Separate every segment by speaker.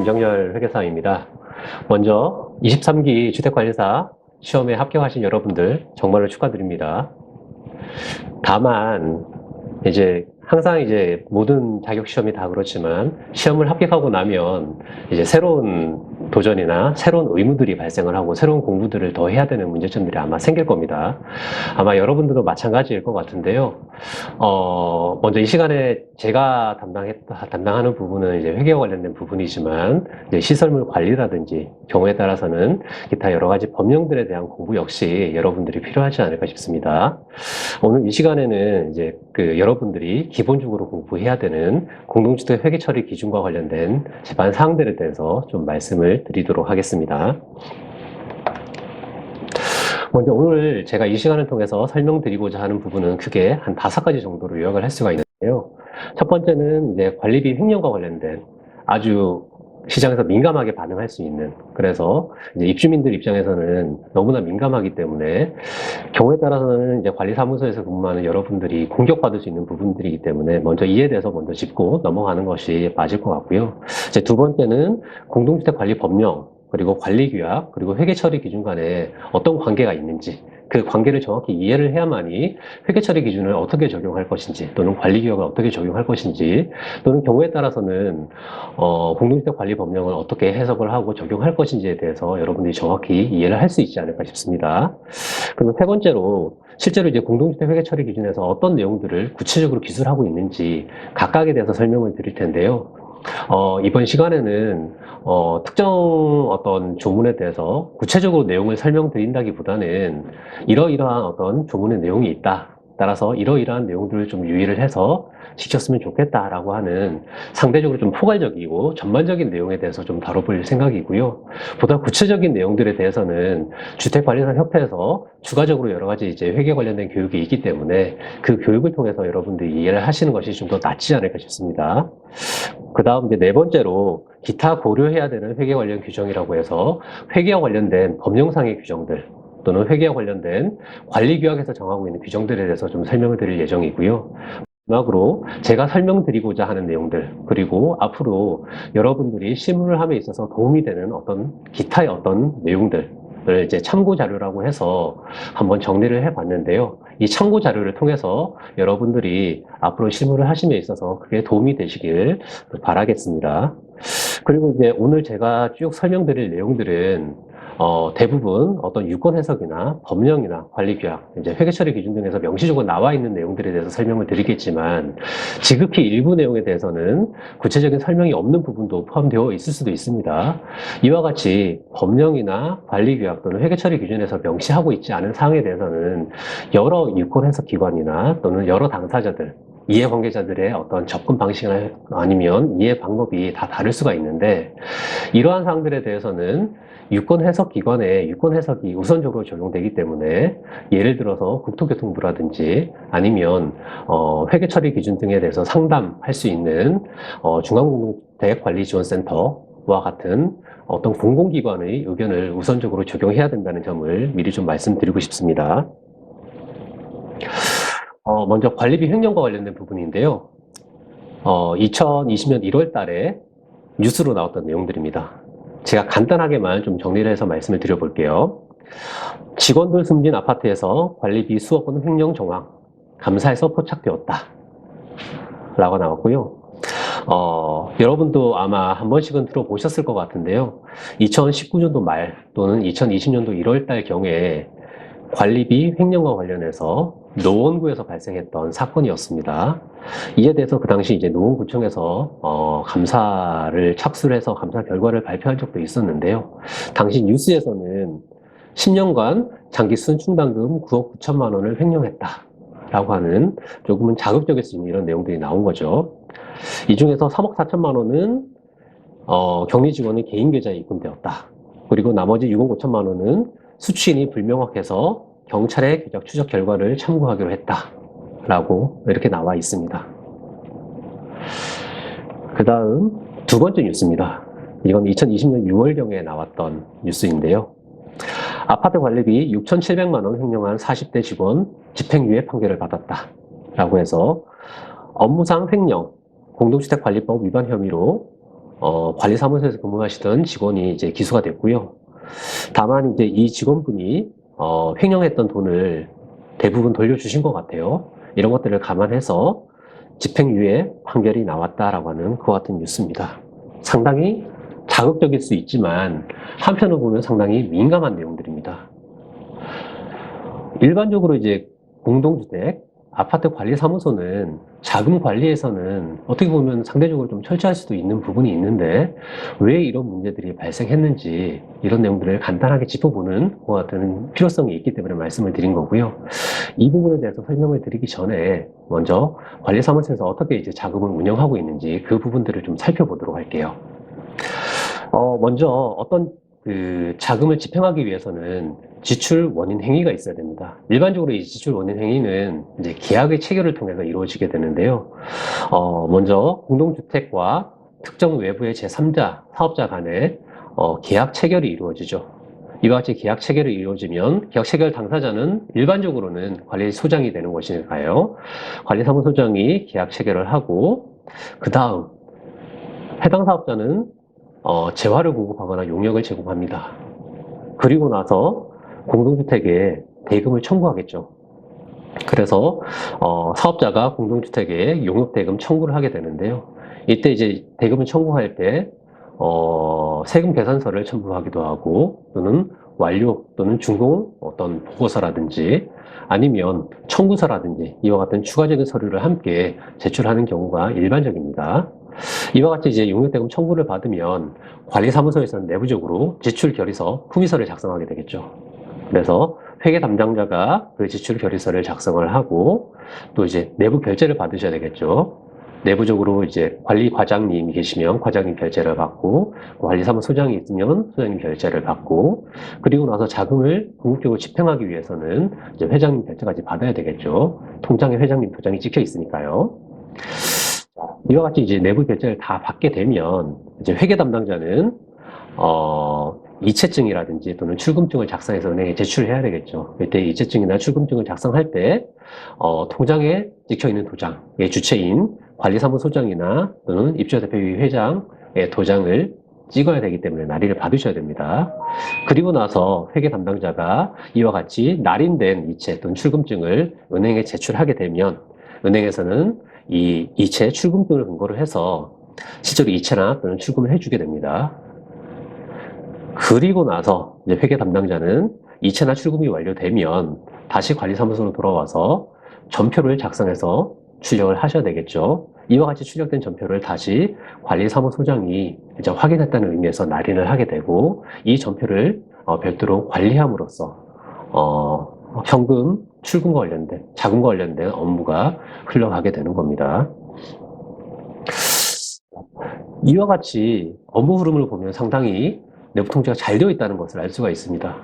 Speaker 1: 김정열 회계사입니다. 먼저 23기 주택관리사 시험에 합격하신 여러분들 정말로 축하드립니다. 다만 항상 모든 자격 시험이 다 그렇지만 시험을 합격하고 나면 새로운 도전이나 새로운 의무들이 발생을 하고 새로운 공부들을 더 해야 되는 문제점들이 아마 생길 겁니다. 아마 여러분들도 마찬가지일 것 같은데요. 먼저 이 시간에 제가 담당하는 부분은 회계와 관련된 부분이지만 시설물 관리라든지 경우에 따라서는 기타 여러 가지 법령들에 대한 공부 역시 여러분들이 필요하지 않을까 싶습니다. 오늘 이 시간에는 여러분들이 기본적으로 공부해야 되는 공동주택 회계 처리 기준과 관련된 제반 사항들에 대해서 좀 말씀을 드리도록 하겠습니다. 먼저 오늘 제가 이 시간을 통해서 설명드리고자 하는 부분은 크게 한 5가지 정도로 요약을 할 수가 있는데요. 첫 번째는 관리비 횡령과 관련된 아주 시장에서 민감하게 반응할 수 있는, 그래서 입주민들 입장에서는 너무나 민감하기 때문에 경우에 따라서는 관리사무소에서 근무하는 여러분들이 공격받을 수 있는 부분들이기 때문에 먼저 이에 대해서 먼저 짚고 넘어가는 것이 맞을 것 같고요. 두 번째는 공동주택 관리 법령, 그리고 관리규약, 그리고 회계처리 기준 간에 어떤 관계가 있는지, 그 관계를 정확히 이해를 해야만이 회계처리 기준을 어떻게 적용할 것인지, 또는 관리규약을 어떻게 적용할 것인지, 또는 경우에 따라서는 공동주택 관리 법령을 어떻게 해석을 하고 적용할 것인지에 대해서 여러분들이 정확히 이해를 할 수 있지 않을까 싶습니다. 그리고 세 번째로 실제로 공동주택 회계처리 기준에서 어떤 내용들을 구체적으로 기술하고 있는지 각각에 대해서 설명을 드릴 텐데요. 이번 시간에는 특정 어떤 조문에 대해서 구체적으로 내용을 설명드린다기보다는 이러이러한 어떤 조문의 내용이 있다. 따라서 이러이러한 내용들을 좀 유의를 해서 지켰으면 좋겠다라고 하는 상대적으로 좀 포괄적이고 전반적인 내용에 대해서 좀 다뤄볼 생각이고요. 보다 구체적인 내용들에 대해서는 주택관리사협회에서 추가적으로 여러 가지 회계 관련된 교육이 있기 때문에 그 교육을 통해서 여러분들이 이해를 하시는 것이 좀 더 낫지 않을까 싶습니다. 그 다음 네 번째로 기타 고려해야 되는 회계 관련 규정이라고 해서 회계와 관련된 법령상의 규정들 또는 회계와 관련된 관리규약에서 정하고 있는 규정들에 대해서 좀 설명을 드릴 예정이고요. 마지막으로 제가 설명드리고자 하는 내용들, 그리고 앞으로 여러분들이 실무를 함에 있어서 도움이 되는 기타의 내용들을 참고 자료라고 해서 한번 정리를 해봤는데요. 이 참고 자료를 통해서 여러분들이 앞으로 실무를 하심에 있어서 그게 도움이 되시길 바라겠습니다. 그리고 오늘 제가 쭉 설명드릴 내용들은 대부분 어떤 유권 해석이나 법령이나 관리규약, 회계처리 기준 등에서 명시적으로 나와 있는 내용들에 대해서 설명을 드리겠지만 지극히 일부 내용에 대해서는 구체적인 설명이 없는 부분도 포함되어 있을 수도 있습니다. 이와 같이 법령이나 관리규약 또는 회계처리 기준에서 명시하고 있지 않은 사항에 대해서는 여러 유권 해석 기관이나 또는 여러 당사자들, 이해관계자들의 어떤 접근 방식이나 아니면 이해 방법이 다 다를 수가 있는데 이러한 사항들에 대해서는 유권 해석 기관의 유권 해석이 우선적으로 적용되기 때문에 예를 들어서 국토교통부라든지 아니면 회계처리 기준 등에 대해서 상담할 수 있는 중앙공동주택관리지원센터와 같은 어떤 공공기관의 의견을 우선적으로 적용해야 된다는 점을 미리 좀 말씀드리고 싶습니다. 먼저 관리비 횡령과 관련된 부분인데요. 2020년 1월 달에 뉴스로 나왔던 내용들입니다. 제가 간단하게만 좀 정리를 해서 말씀을 드려볼게요. 직원들 숨진 아파트에서 관리비 수억 원 횡령 정황, 감사에서 포착되었다. 라고 나왔고요. 여러분도 아마 한 번씩은 들어보셨을 것 같은데요. 2019년도 말 또는 2020년도 1월 달 경에 관리비 횡령과 관련해서 노원구에서 발생했던 사건이었습니다. 이에 대해서 그 당시 노원구청에서 감사를 착수를 해서 감사 결과를 발표한 적도 있었는데요. 당시 뉴스에서는 10년간 장기 순충당금 9억 9천만 원을 횡령했다라고 하는 조금은 자극적일 수 있는 이런 내용들이 나온 거죠. 이 중에서 3억 4천만 원은 격리 직원의 개인 계좌에 입금되었다. 그리고 나머지 6억 5천만 원은 수취인이 불명확해서 경찰의 궤적 추적 결과를 참고하기로 했다라고 이렇게 나와 있습니다. 그 다음 두 번째 뉴스입니다. 이건 2020년 6월경에 나왔던 뉴스인데요. 아파트 관리비 6,700만 원 횡령한 40대 직원 집행유예 판결을 받았다라고 해서 업무상 횡령, 공동주택관리법 위반 혐의로 관리사무소에서 근무하시던 직원이 이제 기소가 됐고요. 다만 이제 이 직원분이 횡령했던 돈을 대부분 돌려주신 것 같아요. 이런 것들을 감안해서 집행유예 판결이 나왔다라고 하는 그와 같은 뉴스입니다. 상당히 자극적일 수 있지만 한편으로 보면 상당히 민감한 내용들입니다. 일반적으로 이제 공동주택, 아파트 관리사무소는 자금 관리에서는 어떻게 보면 상대적으로 좀 철저할 수도 있는 부분이 있는데 왜 이런 문제들이 발생했는지 이런 내용들을 간단하게 짚어보는 그와 같은 필요성이 있기 때문에 말씀을 드린 거고요. 이 부분에 대해서 설명을 드리기 전에 먼저 관리사무소에서 어떻게 이제 자금을 운영하고 있는지 그 부분들을 좀 살펴보도록 할게요. 먼저 어떤 자금을 집행하기 위해서는 지출 원인 행위가 있어야 됩니다. 일반적으로 이 지출 원인 행위는 이제 계약의 체결을 통해서 이루어지게 되는데요. 먼저 공동주택과 특정 외부의 제3자 사업자 간의 계약 체결이 이루어지죠. 이와 같이 계약 체결이 이루어지면 계약 체결 당사자는 일반적으로는 관리소장이 되는 것이니까요. 관리사무소장이 계약 체결을 하고 그 다음 해당 사업자는 재화를 공급하거나 용역을 제공합니다. 그리고 나서 공동주택에 대금을 청구하겠죠. 그래서 사업자가 공동주택에 용역대금 청구를 하게 되는데요. 이때 이제 대금을 청구할 때 세금 계산서를 첨부하기도 하고 또는 완료 또는 준공 어떤 보고서라든지 아니면 청구서라든지 이와 같은 추가적인 서류를 함께 제출하는 경우가 일반적입니다. 이와 같이 이제 용역대금 청구를 받으면 관리사무소에서는 내부적으로 지출 결의서, 품의서를 작성하게 되겠죠. 그래서 회계 담당자가 그 지출 결의서를 작성을 하고 또 이제 내부 결제를 받으셔야 되겠죠. 내부적으로 이제 관리 과장님이 계시면 과장님 결제를 받고 관리사무소장이 있으면 소장님 결제를 받고 그리고 나서 자금을 궁극적으로 집행하기 위해서는 이제 회장님 결제까지 받아야 되겠죠. 통장에 회장님 도장이 찍혀 있으니까요. 이와 같이 이제 내부 결제를 다 받게 되면 이제 회계 담당자는 이체증이라든지 또는 출금증을 작성해서 은행에 제출해야 되겠죠. 이때 이체증이나 출금증을 작성할 때 통장에 찍혀 있는 도장의 주체인 관리사무소장이나 또는 입주대표회 회장의 도장을 찍어야 되기 때문에 날인을 받으셔야 됩니다. 그리고 나서 회계 담당자가 이와 같이 날인된 이체 또는 출금증을 은행에 제출하게 되면 은행에서는 이 이체 출금증을 근거로 해서 실제로 이체나 또는 출금을 해주게 됩니다. 그리고 나서 이제 회계 담당자는 이체나 출금이 완료되면 다시 관리사무소로 돌아와서 전표를 작성해서 출력을 하셔야 되겠죠. 이와 같이 출력된 전표를 다시 관리사무소장이 이제 확인했다는 의미에서 날인을 하게 되고 이 전표를 별도로 관리함으로써 현금 출금과 관련된 자금과 관련된 업무가 흘러가게 되는 겁니다. 이와 같이 업무 흐름을 보면 상당히 내부 통제가 잘 되어 있다는 것을 알 수가 있습니다.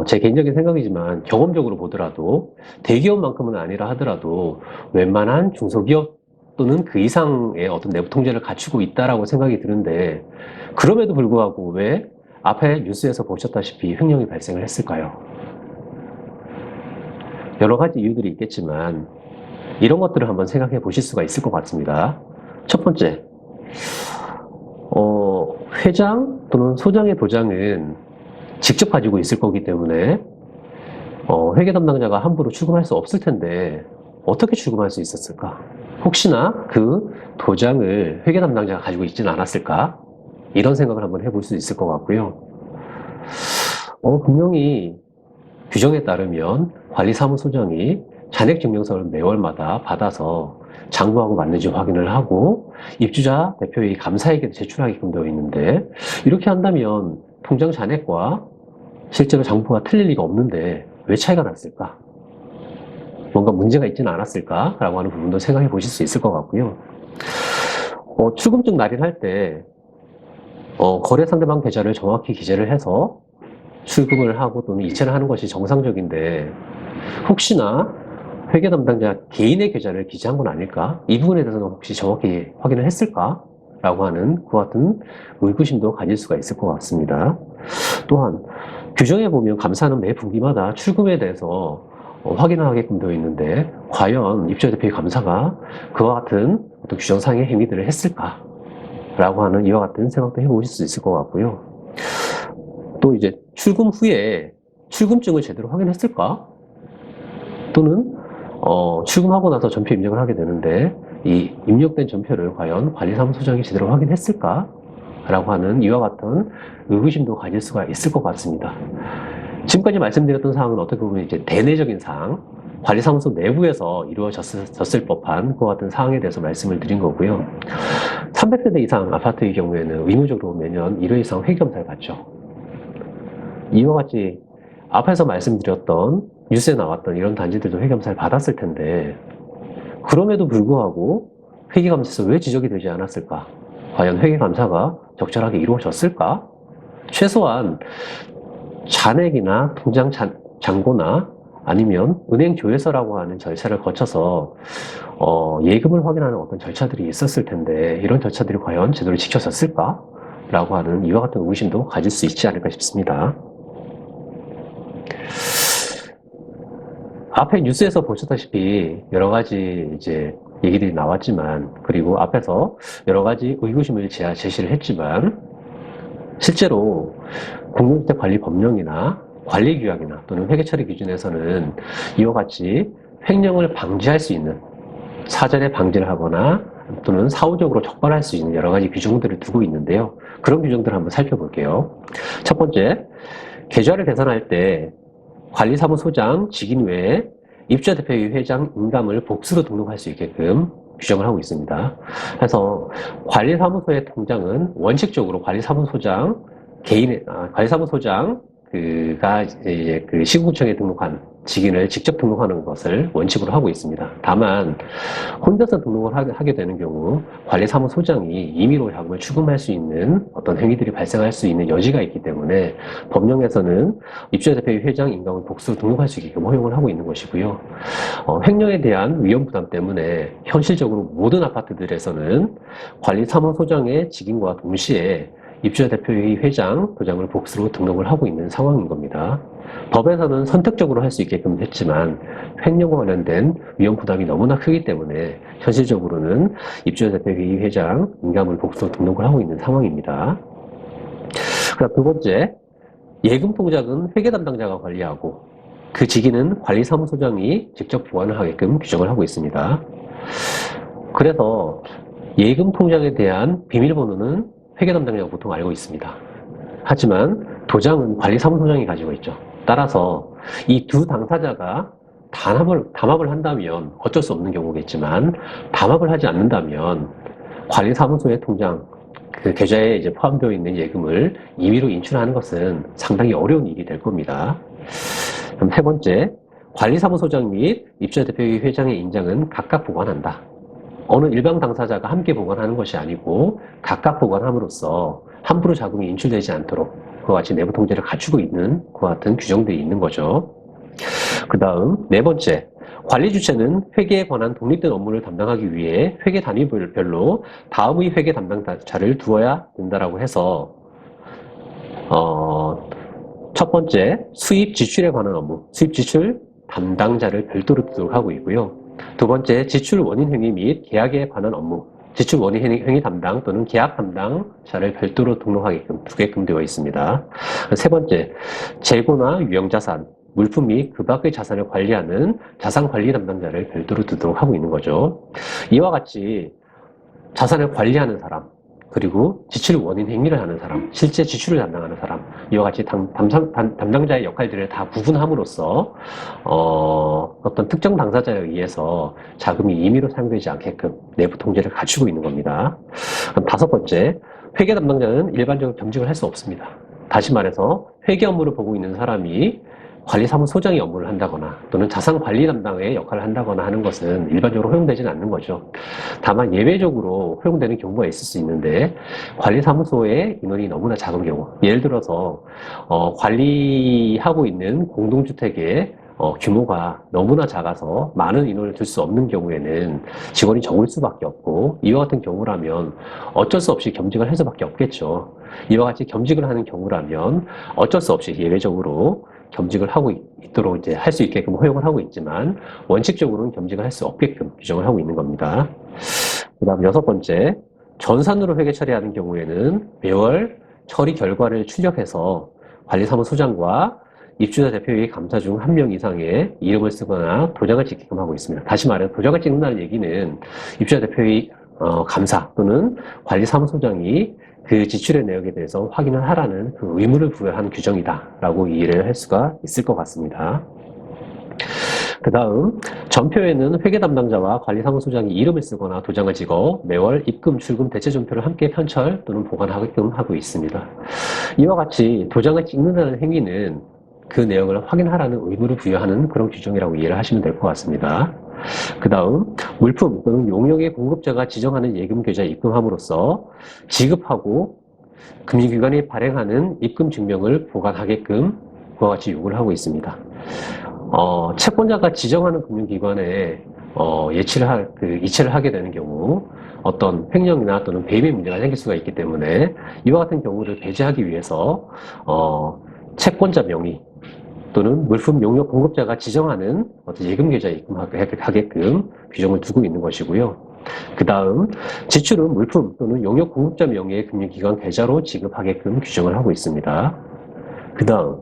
Speaker 1: 제 개인적인 생각이지만 경험적으로 보더라도 대기업만큼은 아니라 하더라도 웬만한 중소기업 또는 그 이상의 어떤 내부 통제를 갖추고 있다라고 생각이 드는데 그럼에도 불구하고 왜 앞에 뉴스에서 보셨다시피 횡령이 발생을 했을까요? 여러 가지 이유들이 있겠지만 이런 것들을 한번 생각해 보실 수가 있을 것 같습니다. 첫 번째, 회장 또는 소장의 도장은 직접 가지고 있을 거기 때문에 회계 담당자가 함부로 출금할 수 없을 텐데 어떻게 출금할 수 있었을까? 혹시나 그 도장을 회계 담당자가 가지고 있지는 않았을까? 이런 생각을 한번 해볼 수 있을 것 같고요. 분명히 규정에 따르면 관리사무소장이 잔액증명서를 매월마다 받아서 장부하고 맞는지 확인을 하고 입주자 대표의 감사에게 제출하게끔 되어 있는데 이렇게 한다면 통장 잔액과 실제로 장부가 틀릴 리가 없는데 왜 차이가 났을까? 뭔가 문제가 있지는 않았을까라고 하는 부분도 생각해 보실 수 있을 것 같고요. 출금증 날인할 때 거래 상대방 계좌를 정확히 기재를 해서 출금을 하고 또는 이체를 하는 것이 정상적인데 혹시나 회계 담당자 개인의 계좌를 기재한 건 아닐까? 이 부분에 대해서는 혹시 정확히 확인을 했을까? 라고 하는 그와 같은 의구심도 가질 수가 있을 것 같습니다. 또한 규정에 보면 감사는 매 분기마다 출금에 대해서 확인을 하게끔 되어 있는데 과연 입주자 대표의 감사가 그와 같은 어떤 규정상의 행위들을 했을까? 라고 하는 이와 같은 생각도 해보실 수 있을 것 같고요. 또 이제 출금 후에 출금증을 제대로 확인했을까? 또는 출금하고 나서 전표 입력을 하게 되는데 이 입력된 전표를 과연 관리사무소장이 제대로 확인했을까? 라고 하는 이와 같은 의구심도 가질 수가 있을 것 같습니다. 지금까지 말씀드렸던 사항은 어떻게 보면 이제 대내적인 사항, 관리사무소 내부에서 이루어졌을 법한 그와 같은 사항에 대해서 말씀을 드린 거고요. 300세대 이상 아파트의 경우에는 의무적으로 매년 1회 이상 회계검사를 받죠. 이와 같이 앞에서 말씀드렸던 뉴스에 나왔던 이런 단지들도 회계검사를 받았을 텐데 그럼에도 불구하고 회계감사에서 왜 지적이 되지 않았을까? 과연 회계감사가 적절하게 이루어졌을까? 최소한 잔액이나 통장 잔고나 아니면 은행 조회서라고 하는 절차를 거쳐서 예금을 확인하는 어떤 절차들이 있었을 텐데 이런 절차들이 과연 제대로 지켜졌을까? 라고 하는 이와 같은 의구심도 가질 수 있지 않을까 싶습니다. 앞에 뉴스에서 보셨다시피 여러 가지 이제 얘기들이 나왔지만 그리고 앞에서 여러 가지 의구심을 제시를 했지만 실제로 공동주택관리법령이나 관리규약이나 또는 회계처리 기준에서는 이와 같이 횡령을 방지할 수 있는 사전에 방지를 하거나 또는 사후적으로 적발할 수 있는 여러 가지 규정들을 두고 있는데요. 그런 규정들을 한번 살펴볼게요. 첫 번째, 계좌를 개설할 때 관리사무소장 직인 외에 입주자 대표의 회장 인감을 복수로 등록할 수 있게끔 규정을 하고 있습니다. 그래서 관리사무소의 통장은 원칙적으로 관리사무소장 관리사무소장 그가 이제 그 시군구청에 등록한 직인을 직접 등록하는 것을 원칙으로 하고 있습니다. 다만 혼자서 등록을 하게 되는 경우 관리사무소장이 임의로 자금을 추금할 수 있는 어떤 행위들이 발생할 수 있는 여지가 있기 때문에 법령에서는 입주자 대표의 회장 인감을 복수로 등록할 수 있게끔 허용을 하고 있는 것이고요. 횡령에 대한 위험 부담 때문에 현실적으로 모든 아파트들에서는 관리사무소장의 직인과 동시에 입주자 대표의 회장 도장을 복수로 등록을 하고 있는 상황인 겁니다. 법에서는 선택적으로 할 수 있게끔 했지만 횡령과 관련된 위험 부담이 너무나 크기 때문에 현실적으로는 입주자 대표의 회장 인감을 복수로 등록을 하고 있는 상황입니다. 그다음 두 번째, 예금 통장은 회계 담당자가 관리하고 그 직인은 관리사무소장이 직접 보관을 하게끔 규정을 하고 있습니다. 그래서 예금 통장에 대한 비밀번호는 회계 담당자가 보통 알고 있습니다. 하지만 도장은 관리사무소장이 가지고 있죠. 따라서 이 두 당사자가 담합을 한다면 어쩔 수 없는 경우겠지만 담합을 하지 않는다면 관리사무소의 통장 그 계좌에 이제 포함되어 있는 예금을 임의로 인출하는 것은 상당히 어려운 일이 될 겁니다. 그럼 세 번째, 관리사무소장 및 입주자 대표의 회장의 인장은 각각 보관한다. 어느 일방 당사자가 함께 보관하는 것이 아니고 각각 보관함으로써 함부로 자금이 인출되지 않도록 그와 같이 내부 통제를 갖추고 있는 그와 같은 규정들이 있는 거죠. 그 다음 네 번째, 관리 주체는 회계에 관한 독립된 업무를 담당하기 위해 회계 단위별로 다음의 회계 담당자를 두어야 된다라고 해서 첫 번째, 수입 지출에 관한 업무, 수입 지출 담당자를 별도로 두도록 하고 있고요. 두 번째, 지출 원인 행위 및 계약에 관한 업무, 지출 원인 행위 담당 또는 계약 담당자를 별도로 등록하게끔 두게끔 되어 있습니다. 세 번째, 재고나 유형자산, 물품 및 그 밖의 자산을 관리하는 자산관리 담당자를 별도로 두도록 하고 있는 거죠. 이와 같이 자산을 관리하는 사람, 그리고 지출 원인 행위를 하는 사람, 실제 지출을 담당하는 사람, 이와 같이 담당자의 역할들을 다 구분함으로써 어떤 특정 당사자에 의해서 자금이 임의로 사용되지 않게끔 내부 통제를 갖추고 있는 겁니다. 그럼 다섯 번째, 회계 담당자는 일반적으로 겸직을 할 수 없습니다. 다시 말해서 회계 업무를 보고 있는 사람이 관리사무소장이 업무를 한다거나 또는 자산관리 담당의 역할을 한다거나 하는 것은 일반적으로 허용되지는 않는 거죠. 다만 예외적으로 허용되는 경우가 있을 수 있는데 관리사무소의 인원이 너무나 작은 경우, 예를 들어서 관리하고 있는 공동주택의 규모가 너무나 작아서 많은 인원을 둘 수 없는 경우에는 직원이 적을 수밖에 없고 이와 같은 경우라면 어쩔 수 없이 겸직을 할 수밖에 없겠죠. 이와 같이 겸직을 하는 경우라면 어쩔 수 없이 예외적으로 겸직을 하고 있도록 이제 할 수 있게끔 허용을 하고 있지만 원칙적으로는 겸직을 할 수 없게끔 규정을 하고 있는 겁니다. 그 다음 여섯 번째, 전산으로 회계 처리하는 경우에는 매월 처리 결과를 출력해서 관리사무소장과 입주자 대표의 감사 중 한 명 이상의 이름을 쓰거나 도장을 찍게끔 하고 있습니다. 다시 말해 도장을 찍는다는 얘기는 입주자 대표의 감사 또는 관리사무소장이 그 지출의 내역에 대해서 확인을 하라는 그 의무를 부여한 규정이다라고 이해를 할 수가 있을 것 같습니다. 그 다음 전표에는 회계 담당자와 관리사무소장이 이름을 쓰거나 도장을 찍어 매월 입금, 출금, 대체 전표를 함께 편철 또는 보관하게끔 하고 있습니다. 이와 같이 도장을 찍는다는 행위는 그 내용을 확인하라는 의무를 부여하는 그런 규정이라고 이해를 하시면 될 것 같습니다. 그 다음 물품 또는 용역의 공급자가 지정하는 예금 계좌에 입금함으로써 지급하고 금융기관이 발행하는 입금 증명을 보관하게끔 그와 같이 요구를 하고 있습니다. 채권자가 지정하는 금융기관에 이체를 하게 되는 경우 어떤 횡령이나 또는 배임의 문제가 생길 수가 있기 때문에 이와 같은 경우를 배제하기 위해서 채권자 명의 또는 물품 용역 공급자가 지정하는 어떤 예금 계좌에 입금하게끔 규정을 두고 있는 것이고요. 그 다음 지출은 물품 또는 용역 공급자 명의의 금융기관 계좌로 지급하게끔 규정을 하고 있습니다. 그 다음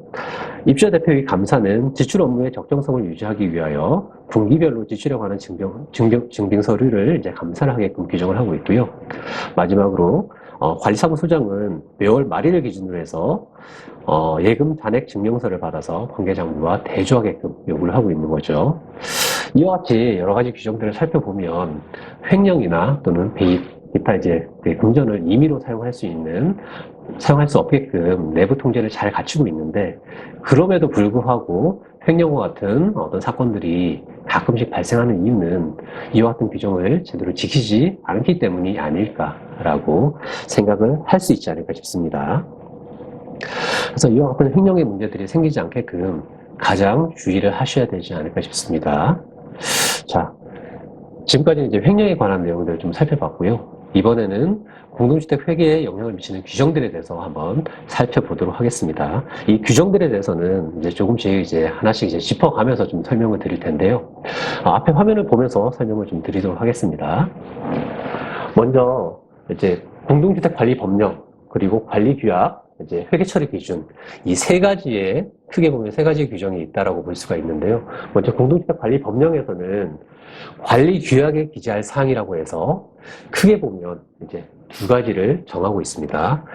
Speaker 1: 입주자 대표의 감사는 지출 업무의 적정성을 유지하기 위하여 분기별로 지출에 관한 증빙 서류를 이제 감사를 하게끔 규정을 하고 있고요. 마지막으로 관리사무소장은 매월 말일을 기준으로 해서 예금 잔액 증명서를 받아서 관계장부와 대조하게끔 요구를 하고 있는 거죠. 이와 같이 여러 가지 규정들을 살펴보면 횡령이나 또는 배임, 기타 이제 금전을 임의로 사용할 수 없게끔 내부 통제를 잘 갖추고 있는데 그럼에도 불구하고 횡령과 같은 어떤 사건들이 가끔씩 발생하는 이유는 이와 같은 규정을 제대로 지키지 않기 때문이 아닐까라고 생각을 할 수 있지 않을까 싶습니다. 그래서 이와 같은 횡령의 문제들이 생기지 않게끔 가장 주의를 하셔야 되지 않을까 싶습니다. 자, 지금까지 이제 횡령에 관한 내용들을 좀 살펴봤고요. 이번에는 공동주택 회계에 영향을 미치는 규정들에 대해서 한번 살펴보도록 하겠습니다. 이 규정들에 대해서는 이제 조금씩 이제 하나씩 이제 짚어가면서 좀 설명을 드릴 텐데요. 앞에 화면을 보면서 설명을 좀 드리도록 하겠습니다. 먼저 이제 공동주택 관리 법령 그리고 관리 규약, 이제 회계 처리 기준 이 세 가지의 크게 보면 세 가지 규정이 있다라고 볼 수가 있는데요. 먼저 공동주택 관리 법령에서는 관리 규약에 기재할 사항이라고 해서 크게 보면 이제 두 가지를 정하고 있습니다.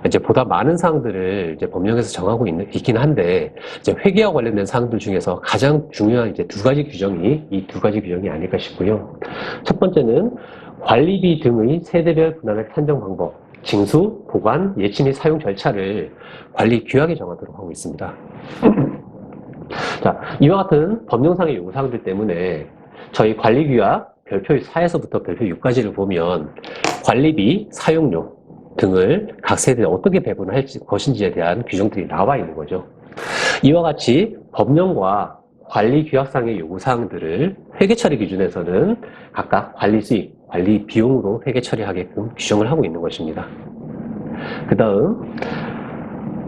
Speaker 1: 이제 보다 많은 사항들을 이제 법령에서 정하고 있긴 한데 이제 회계와 관련된 사항들 중에서 가장 중요한 이제 두 가지 규정이 이 두 가지 규정이 아닐까 싶고요. 첫 번째는 관리비 등의 세대별 분할액 산정 방법, 징수, 보관, 예치 및 사용 절차를 관리 규약에 정하도록 하고 있습니다. 자, 이와 같은 법령상의 요구사항들 때문에 저희 관리규약 별표 4에서부터 별표 6까지를 보면 관리비, 사용료 등을 각 세대에 어떻게 배분할 것인지에 대한 규정들이 나와 있는 거죠. 이와 같이 법령과 관리규약상의 요구사항들을 회계처리 기준에서는 각각 관리 수익, 관리 비용으로 회계 처리하게끔 규정을 하고 있는 것입니다. 그 다음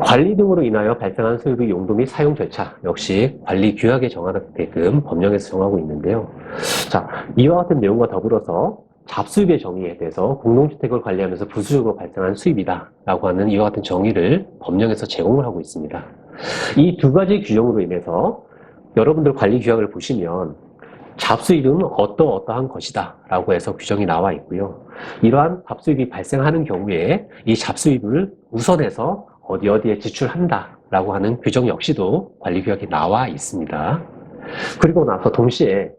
Speaker 1: 관리 등으로 인하여 발생한 소유의 용도 및 사용 절차 역시 관리 규약에 정하게끔 법령에서 정하고 있는데요. 자, 이와 같은 내용과 더불어서 잡수입의 정의에 대해서 공동주택을 관리하면서 부수적으로 발생한 수입이다 라고 하는 이와 같은 정의를 법령에서 제공을 하고 있습니다. 이 두 가지 규정으로 인해서 여러분들 관리 규약을 보시면 잡수입은 어떠한 것이다 라고 해서 규정이 나와 있고요. 이러한 잡수입이 발생하는 경우에 이 잡수입을 우선해서 어디에 지출한다 라고 하는 규정 역시도 관리규약에 나와 있습니다. 그리고 나서 동시에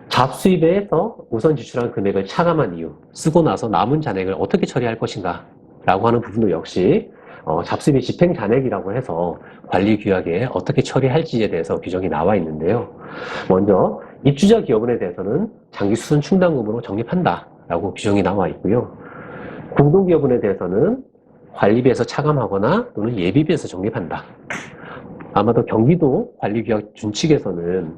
Speaker 1: 잡수입에서 우선 지출한 금액을 차감한 이후 쓰고 나서 남은 잔액을 어떻게 처리할 것인가 라고 하는 부분도 역시 잡수입의 집행 잔액이라고 해서 관리규약에 어떻게 처리할지에 대해서 규정이 나와 있는데요. 먼저 입주자 기여분에 대해서는 장기수선 충당금으로 적립한다 라고 규정이 나와 있고요. 공동기여분에 대해서는 관리비에서 차감하거나 또는 예비비에서 적립한다. 아마도 경기도 관리규약 준칙에서는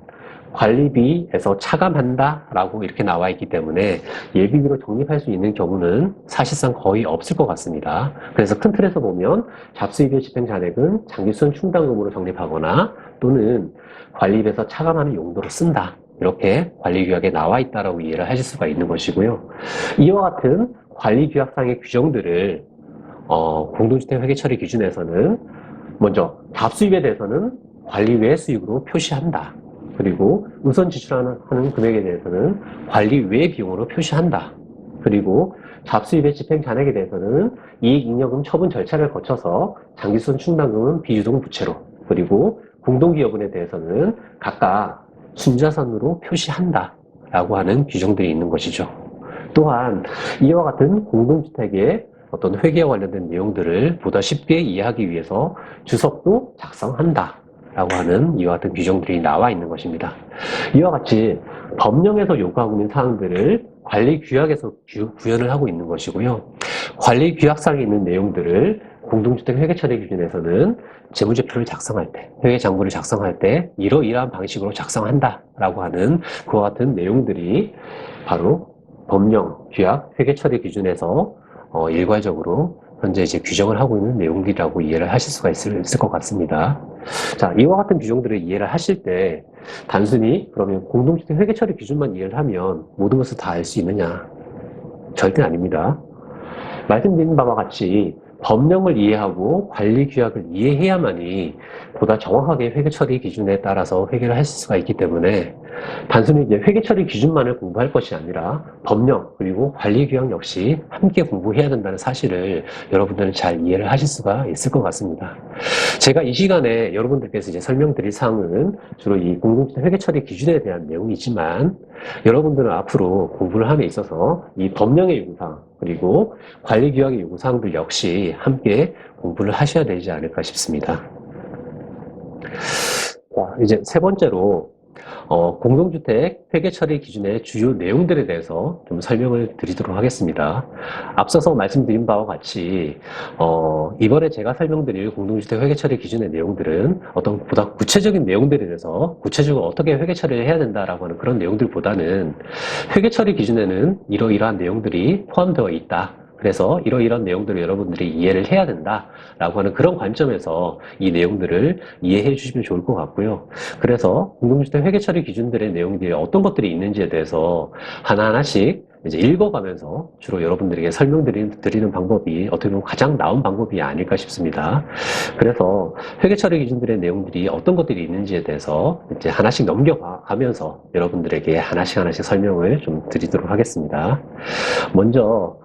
Speaker 1: 관리비에서 차감한다 라고 이렇게 나와 있기 때문에 예비비로 적립할 수 있는 경우는 사실상 거의 없을 것 같습니다. 그래서 큰 틀에서 보면 잡수입의 집행 잔액은 장기수선 충당금으로 적립하거나 또는 관리비에서 차감하는 용도로 쓴다. 이렇게 관리규약에 나와 있다라고 이해를 하실 수가 있는 것이고요. 이와 같은 관리규약상의 규정들을 공동주택 회계처리 기준에서는 먼저 잡수입에 대해서는 관리 외 수익으로 표시한다. 그리고 우선 지출하는 금액에 대해서는 관리 외 비용으로 표시한다. 그리고 잡수입의 집행 잔액에 대해서는 이익잉여금 처분 절차를 거쳐서 장기순 충당금은 비유동 부채로, 그리고 공동기여분에 대해서는 각각 순자산으로 표시한다 라고 하는 규정들이 있는 것이죠. 또한 이와 같은 공동주택의 어떤 회계와 관련된 내용들을 보다 쉽게 이해하기 위해서 주석도 작성한다 라고 하는 이와 같은 규정들이 나와 있는 것입니다. 이와 같이 법령에서 요구하고 있는 사항들을 관리규약에서 구현을 하고 있는 것이고요. 관리규약상에 있는 내용들을 공동주택 회계처리 기준에서는 재무제표를 작성할 때, 회계장부를 작성할 때 이러이러한 방식으로 작성한다라고 하는 그와 같은 내용들이 바로 법령, 규약, 회계처리 기준에서 일괄적으로 현재 이제 규정을 하고 있는 내용들이라고 이해를 하실 수가 있을 것 같습니다. 자, 이와 같은 규정들을 이해를 하실 때 단순히 그러면 공동주택 회계처리 기준만 이해를 하면 모든 것을 다 알 수 있느냐? 절대 아닙니다. 말씀드린 바와 같이 법령을 이해하고 관리규약을 이해해야만이 보다 정확하게 회계처리 기준에 따라서 회계를 할 수가 있기 때문에 단순히 이제 회계처리 기준만을 공부할 것이 아니라 법령 그리고 관리규약 역시 함께 공부해야 된다는 사실을 여러분들은 잘 이해를 하실 수가 있을 것 같습니다. 제가 이 시간에 여러분들께서 이제 설명드릴 사항은 주로 이 공동주택 회계처리 기준에 대한 내용이지만 여러분들은 앞으로 공부를 함에 있어서 이 법령의 요구사항 그리고 관리규약의 요구사항들 역시 함께 공부를 하셔야 되지 않을까 싶습니다. 자, 이제 세 번째로 공동주택 회계처리 기준의 주요 내용들에 대해서 좀 설명을 드리도록 하겠습니다. 앞서서 말씀드린 바와 같이 이번에 제가 설명드릴 공동주택 회계처리 기준의 내용들은 어떤 보다 구체적인 내용들에 대해서 구체적으로 어떻게 회계처리를 해야 된다라고 하는 그런 내용들보다는 회계처리 기준에는 이러이러한 내용들이 포함되어 있다. 그래서 이러이러한 내용들을 여러분들이 이해를 해야 된다라고 하는 그런 관점에서 이 내용들을 이해해 주시면 좋을 것 같고요. 그래서 공동주택 회계처리 기준들의 내용들이 어떤 것들이 있는지에 대해서 하나하나씩 이제 읽어가면서 주로 여러분들에게 설명드리는 방법이 어떻게 보면 가장 나은 방법이 아닐까 싶습니다. 그래서 회계처리 기준들의 내용들이 어떤 것들이 있는지에 대해서 이제 하나씩 넘겨가면서 여러분들에게 하나씩 설명을 좀 드리도록 하겠습니다. 먼저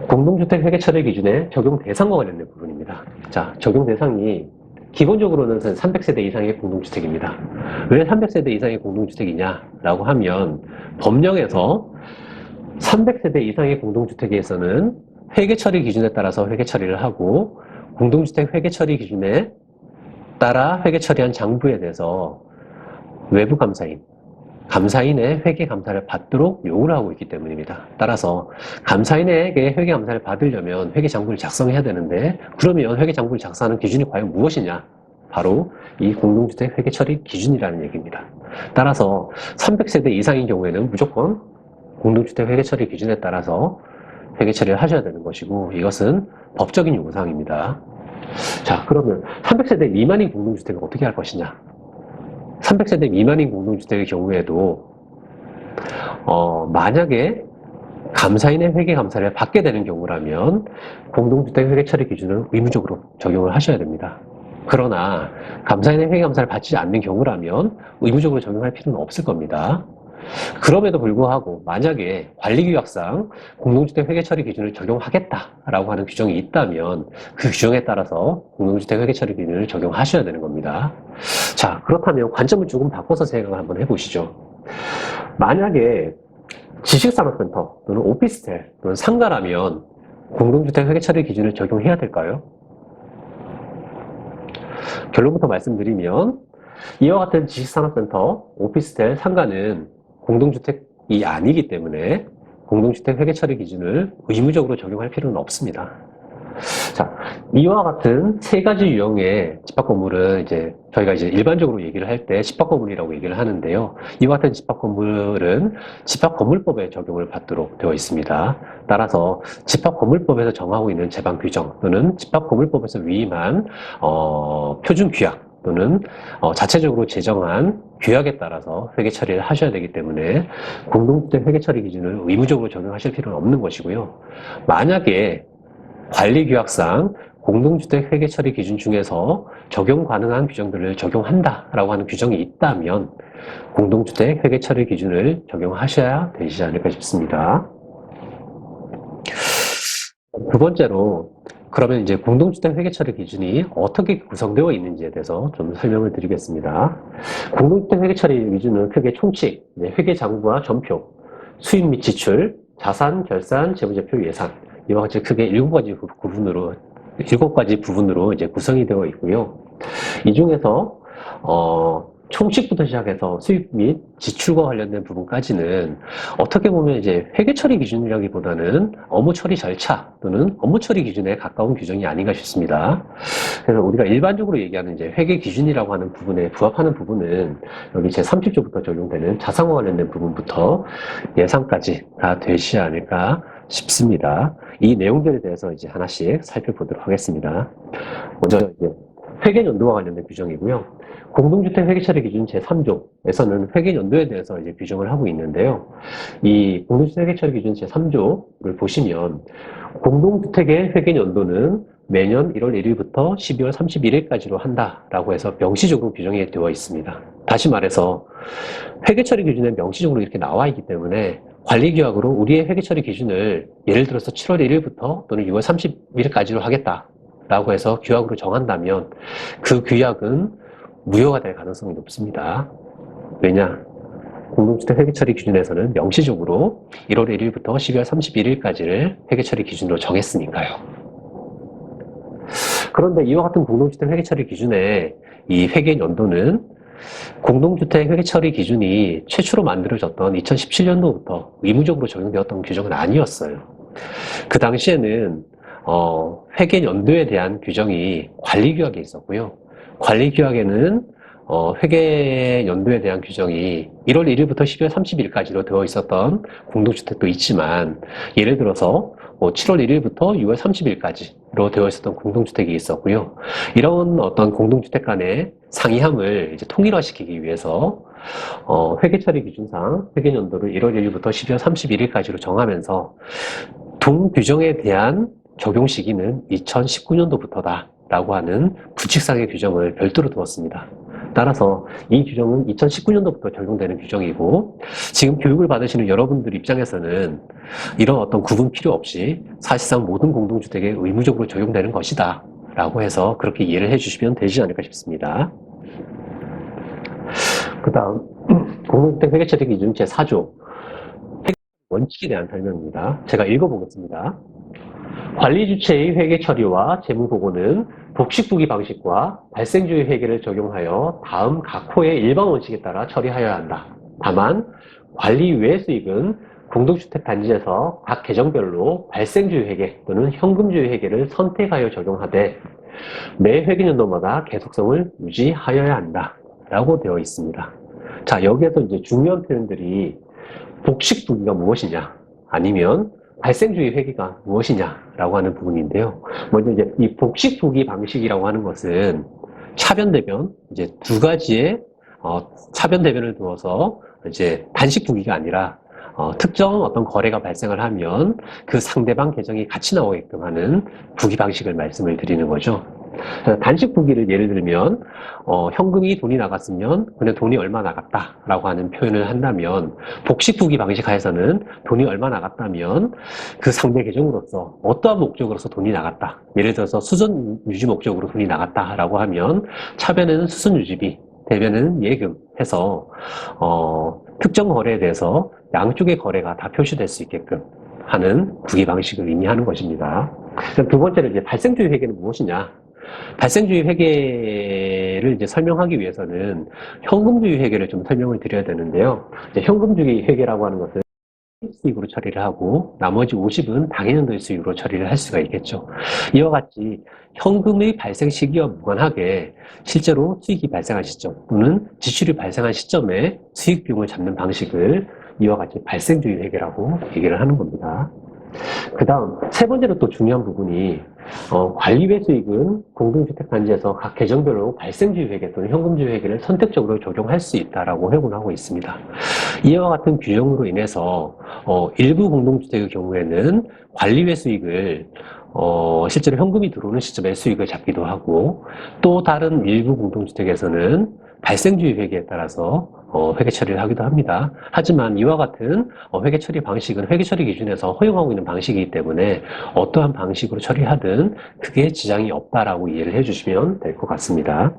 Speaker 1: 공동주택 회계처리 기준의 적용 대상과 관련된 부분입니다. 자, 적용 대상이 기본적으로는 300세대 이상의 공동주택입니다. 왜 300세대 이상의 공동주택이냐라고 하면 법령에서 300세대 이상의 공동주택에서는 회계처리 기준에 따라서 회계처리를 하고 공동주택 회계처리 기준에 따라 회계처리한 장부에 대해서 외부 감사인의 회계 감사를 받도록 요구를 하고 있기 때문입니다. 따라서 감사인에게 회계 감사를 받으려면 회계 장부를 작성해야 되는데 그러면 회계 장부를 작성하는 기준이 과연 무엇이냐? 바로 이 공동주택 회계 처리 기준이라는 얘기입니다. 따라서 300세대 이상인 경우에는 무조건 공동주택 회계 처리 기준에 따라서 회계 처리를 하셔야 되는 것이고 이것은 법적인 요구사항입니다. 자, 그러면 300세대 미만인 공동주택은 어떻게 할 것이냐? 300세대 미만인 공동주택의 경우에도 만약에 감사인의 회계 감사를 받게 되는 경우라면 공동주택 회계 처리 기준을 의무적으로 적용을 하셔야 됩니다. 그러나 감사인의 회계 감사를 받지 않는 경우라면 의무적으로 적용할 필요는 없을 겁니다. 그럼에도 불구하고 만약에 관리규약상 공동주택 회계처리 기준을 적용하겠다라고 하는 규정이 있다면 그 규정에 따라서 공동주택 회계처리 기준을 적용하셔야 되는 겁니다. 자, 그렇다면 관점을 조금 바꿔서 생각을 한번 해보시죠. 만약에 지식산업센터 또는 오피스텔 또는 상가라면 공동주택 회계처리 기준을 적용해야 될까요? 결론부터 말씀드리면 이와 같은 지식산업센터, 오피스텔, 상가는 공동주택이 아니기 때문에 공동주택 회계처리 기준을 의무적으로 적용할 필요는 없습니다. 자, 이와 같은 세 가지 유형의 집합건물은 이제 저희가 이제 일반적으로 얘기를 할 때 집합건물이라고 얘기를 하는데요. 이와 같은 집합건물은 집합건물법에 적용을 받도록 되어 있습니다. 따라서 집합건물법에서 정하고 있는 제방 규정 또는 집합건물법에서 위임한 표준 규약 또는 자체적으로 제정한 규약에 따라서 회계 처리를 하셔야 되기 때문에 공동주택 회계 처리 기준을 의무적으로 적용하실 필요는 없는 것이고요. 만약에 관리규약상 공동주택 회계 처리 기준 중에서 적용 가능한 규정들을 적용한다라고 하는 규정이 있다면 공동주택 회계 처리 기준을 적용하셔야 되지 않을까 싶습니다. 두 번째로, 그러면 이제 공동주택 회계 처리 기준이 어떻게 구성되어 있는지에 대해서 좀 설명을 드리겠습니다. 공동주택 회계 처리 기준은 크게 총칙, 회계 장부와 전표, 수입 및 지출, 자산, 결산, 재무제표, 예산, 이와 같이 크게 7가지 부분으로 이제 구성이 되어 있고요. 이 중에서 총칙부터 시작해서 수입 및 지출과 관련된 부분까지는 어떻게 보면 이제 회계 처리 기준이라기보다는 업무 처리 절차 또는 업무 처리 기준에 가까운 규정이 아닌가 싶습니다. 그래서 우리가 일반적으로 얘기하는 이제 회계 기준이라고 하는 부분에 부합하는 부분은 여기 제 30조부터 적용되는 자산과 관련된 부분부터 예산까지 다 되지 않을까 싶습니다. 이 내용들에 대해서 이제 하나씩 살펴보도록 하겠습니다. 먼저 이제 회계연도와 관련된 규정이고요. 공동주택 회계처리 기준 제3조에서는 회계연도에 대해서 이제 규정을 하고 있는데요. 이 공동주택 회계처리 기준 제3조를 보시면 공동주택의 회계연도는 매년 1월 1일부터 12월 31일까지로 한다라고 해서 명시적으로 규정이 되어 있습니다. 다시 말해서 회계처리 기준에 명시적으로 이렇게 나와 있기 때문에 관리규약으로 우리의 회계처리 기준을 예를 들어서 7월 1일부터 또는 6월 30일까지로 하겠다라고 해서 규약으로 정한다면 그 규약은 무효가 될 가능성이 높습니다. 왜냐? 공동주택 회계처리 기준에서는 명시적으로 1월 1일부터 12월 31일까지를 회계처리 기준으로 정했으니까요. 그런데 이와 같은 공동주택 회계처리 기준의 이 회계연도는 공동주택 회계처리 기준이 최초로 만들어졌던 2017년도부터 의무적으로 적용되었던 규정은 아니었어요. 그 당시에는 회계연도에 대한 규정이 관리규약에 있었고요. 관리규약에는 회계연도에 대한 규정이 1월 1일부터 12월 30일까지로 되어 있었던 공동주택도 있지만 예를 들어서 7월 1일부터 6월 30일까지로 되어 있었던 공동주택이 있었고요. 이런 어떤 공동주택 간의 상이함을 이제 통일화시키기 위해서 회계처리 기준상 회계연도를 1월 1일부터 12월 31일까지로 정하면서 동규정에 대한 적용 시기는 2019년도부터다 라고 하는 규칙상의 규정을 별도로 두었습니다. 따라서 이 규정은 2019년도부터 적용되는 규정이고 지금 교육을 받으시는 여러분들 입장에서는 이런 어떤 구분 필요 없이 사실상 모든 공동주택에 의무적으로 적용되는 것이다 라고 해서 그렇게 이해를 해주시면 되지 않을까 싶습니다. 그 다음 공동주택 회계처리 기준 제4조 원칙에 대한 설명입니다. 제가 읽어보겠습니다. 관리주체의 회계 처리와 재무보고는 복식부기 방식과 발생주의 회계를 적용하여 다음 각 호의 일반 원칙에 따라 처리하여야 한다. 다만 관리 외 수익은 공동주택 단지에서 각 계정별로 발생주의 회계 또는 현금주의 회계를 선택하여 적용하되 매 회계연도마다 계속성을 유지하여야 한다. 라고 되어 있습니다. 자, 여기에서 이제 중요한 표현들이 복식부기가 무엇이냐 아니면 발생주의 회계가 무엇이냐라고 하는 부분인데요. 먼저 이제 이 복식부기 방식이라고 하는 것은 차변대변 이제 두 가지의 차변대변을 두어서 이제 단식부기가 아니라 특정 어떤 거래가 발생을 하면 그 상대방 계정이 같이 나오게끔 하는 부기 방식을 말씀을 드리는 거죠. 단식 부기를 예를 들면 현금이 돈이 나갔으면 그냥 돈이 얼마 나갔다라고 하는 표현을 한다면 복식 부기 방식 하에서는 돈이 얼마 나갔다면 그 상대 계정으로서 어떠한 목적으로서 돈이 나갔다. 예를 들어서 수선 유지 목적으로 돈이 나갔다라고 하면 차변에는 수선 유지비, 대변에는 예금 해서 특정 거래에 대해서 양쪽의 거래가 다 표시될 수 있게끔 하는 부기 방식을 의미하는 것입니다. 두 번째는 이제 발생주의 회계는 무엇이냐? 발생주의 회계를 이제 설명하기 위해서는 현금주의 회계를 좀 설명을 드려야 되는데요. 이제 현금주의 회계라고 하는 것은 수익으로 처리를 하고 나머지 50은 당해년도의 수익으로 처리를 할 수가 있겠죠. 이와 같이 현금의 발생 시기와 무관하게 실제로 수익이 발생한 시점 또는 지출이 발생한 시점에 수익 비용을 잡는 방식을 이와 같이 발생주의 회계라고 얘기를 하는 겁니다. 그 다음, 세 번째로 또 중요한 부분이, 관리외 수익은 공동주택단지에서 각 계정별로 발생주의 회계 또는 현금주의 회계를 선택적으로 적용할 수 있다라고 회고하고 있습니다. 이와 같은 규정으로 인해서, 일부 공동주택의 경우에는 관리외 수익을 실제로 현금이 들어오는 시점에 수익을 잡기도 하고, 또 다른 일부 공동주택에서는 발생주의 회계에 따라서 회계 처리를 하기도 합니다. 하지만 이와 같은 회계 처리 방식은 회계 처리 기준에서 허용하고 있는 방식이기 때문에 어떠한 방식으로 처리하든 크게 지장이 없다라고 이해를 해주시면 될 것 같습니다.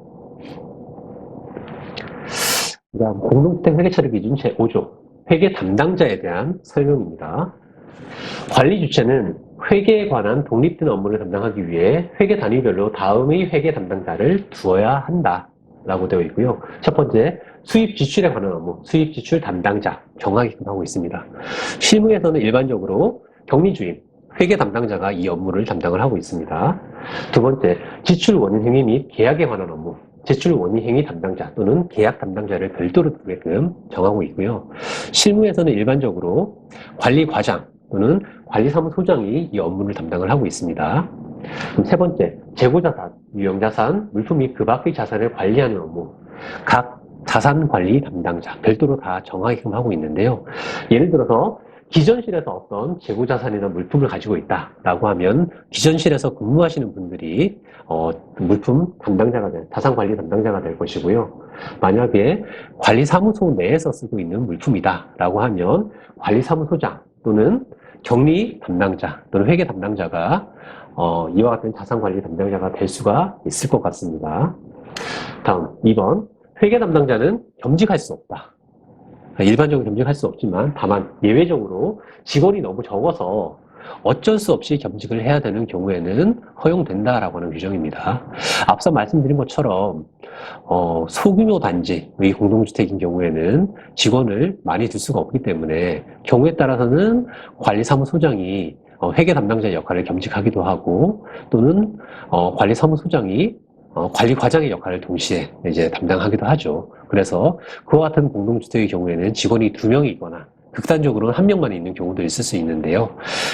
Speaker 1: 그다음 공동주택 회계 처리 기준 제5조 회계 담당자에 대한 설명입니다. 관리 주체는 회계에 관한 독립된 업무를 담당하기 위해 회계 단위별로 다음의 회계 담당자를 두어야 한다 라고 되어 있고요. 첫 번째, 수입 지출에 관한 업무, 수입 지출 담당자 정하게끔 하고 있습니다. 실무에서는 일반적으로 격리주임, 회계 담당자가 이 업무를 담당을 하고 있습니다. 두 번째, 지출 원인 행위 및 계약에 관한 업무, 지출 원인 행위 담당자 또는 계약 담당자를 별도로 두게끔 정하고 있고요. 실무에서는 일반적으로 관리과장 또는 관리사무소장이 이 업무를 담당을 하고 있습니다. 그럼 세 번째, 재고자산, 유형자산, 물품 및 그 밖의 자산을 관리하는 업무. 각 자산관리 담당자, 별도로 다 정하게끔 하고 있는데요. 예를 들어서 기전실에서 어떤 재고자산이나 물품을 가지고 있다라고 하면 기전실에서 근무하시는 분들이 물품 담당자가 자산관리 담당자가 될 것이고요. 만약에 관리사무소 내에서 쓰고 있는 물품이다라고 하면 관리사무소장 또는 격리 담당자 또는 회계 담당자가 이와 같은 자산관리 담당자가 될 수가 있을 것 같습니다. 다음 2번 회계 담당자는 겸직할 수 없다. 일반적으로 겸직할 수 없지만 다만 예외적으로 직원이 너무 적어서 어쩔 수 없이 겸직을 해야 되는 경우에는 허용된다라고 하는 규정입니다. 앞서 말씀드린 것처럼 소규모 단지의 공동주택인 경우에는 직원을 많이 둘 수가 없기 때문에 경우에 따라서는 관리사무소장이 회계 담당자의 역할을 겸직하기도 하고 또는 관리사무소장이 관리과장의 역할을 동시에 이제 담당하기도 하죠. 그래서 그와 같은 공동주택의 경우에는 직원이 2명이 있거나 극단적으로는 1명만 있는 경우도 있을 수 있는데요.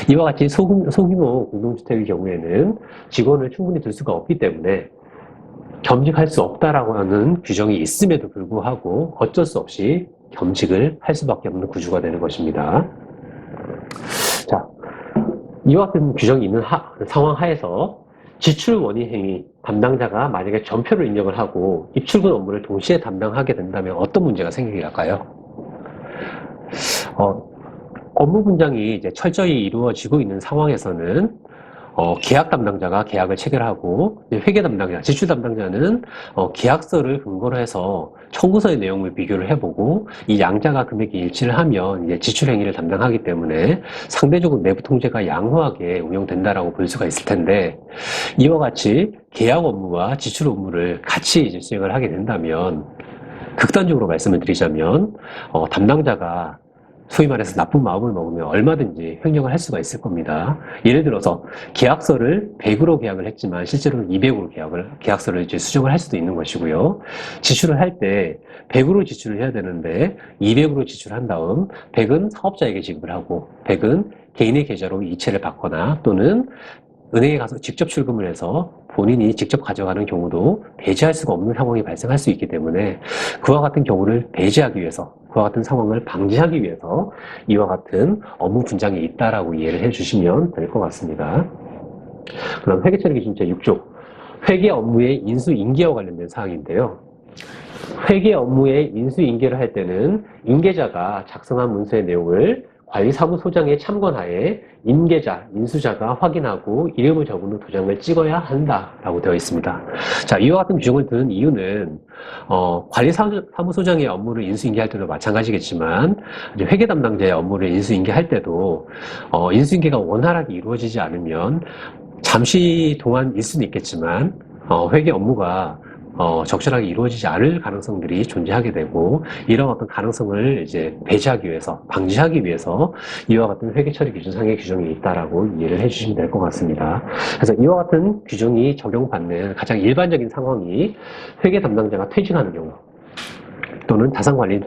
Speaker 1: 이와 같이 소규모 공동주택의 경우에는 직원을 충분히 둘 수가 없기 때문에 겸직할 수 없다라고 하는 규정이 있음에도 불구하고 어쩔 수 없이 겸직을 할 수밖에 없는 구조가 되는 것입니다. 자, 이와 같은 규정이 있는 상황 하에서 지출 원인 행위 담당자가 만약에 전표를 입력을 하고 입출금 업무를 동시에 담당하게 된다면 어떤 문제가 생기게 할까요? 업무 분장이 이제 철저히 이루어지고 있는 상황에서는 계약 담당자가 계약을 체결하고 회계 담당자, 지출 담당자는 계약서를 근거로 해서 청구서의 내용을 비교를 해보고 이 양자가 금액이 일치를 하면 이제 지출 행위를 담당하기 때문에 상대적으로 내부 통제가 양호하게 운영된다라고 볼 수가 있을 텐데 이와 같이 계약 업무와 지출 업무를 같이 이제 수행을 하게 된다면 극단적으로 말씀을 드리자면 담당자가 소위 말해서 나쁜 마음을 먹으면 얼마든지 횡령을 할 수가 있을 겁니다. 예를 들어서 계약서를 100으로 계약을 했지만 실제로는 200으로 계약서를 이제 수정을 할 수도 있는 것이고요. 지출을 할 때 100으로 지출을 해야 되는데 200으로 지출한 다음 100은 사업자에게 지급을 하고 100은 개인의 계좌로 이체를 받거나 또는 은행에 가서 직접 출금을 해서 본인이 직접 가져가는 경우도 배제할 수가 없는 상황이 발생할 수 있기 때문에 그와 같은 경우를 배제하기 위해서 그와 같은 상황을 방지하기 위해서 이와 같은 업무 분장이 있다라고 이해를 해주시면 될 것 같습니다. 그럼 회계처리 기준 제6조 회계 업무의 인수인계와 관련된 사항인데요. 회계 업무의 인수인계를 할 때는 인계자가 작성한 문서의 내용을 관리사무소장의 참관하에 인계자, 인수자가 확인하고 이름을 적은 후 도장을 찍어야 한다라고 되어 있습니다. 자, 이와 같은 규정을 두는 이유는 관리사무소장의 업무를 인수인계할 때도 마찬가지겠지만 회계 담당자의 업무를 인수인계할 때도 인수인계가 원활하게 이루어지지 않으면 잠시 동안일 수는 있겠지만 회계 업무가 적절하게 이루어지지 않을 가능성들이 존재하게 되고 이런 어떤 가능성을 이제 배제하기 위해서 방지하기 위해서 이와 같은 회계 처리 기준상의 규정이 있다라고 이해를 해주시면 될 것 같습니다. 그래서 이와 같은 규정이 적용받는 가장 일반적인 상황이 회계 담당자가 퇴직하는 경우 또는 자산관리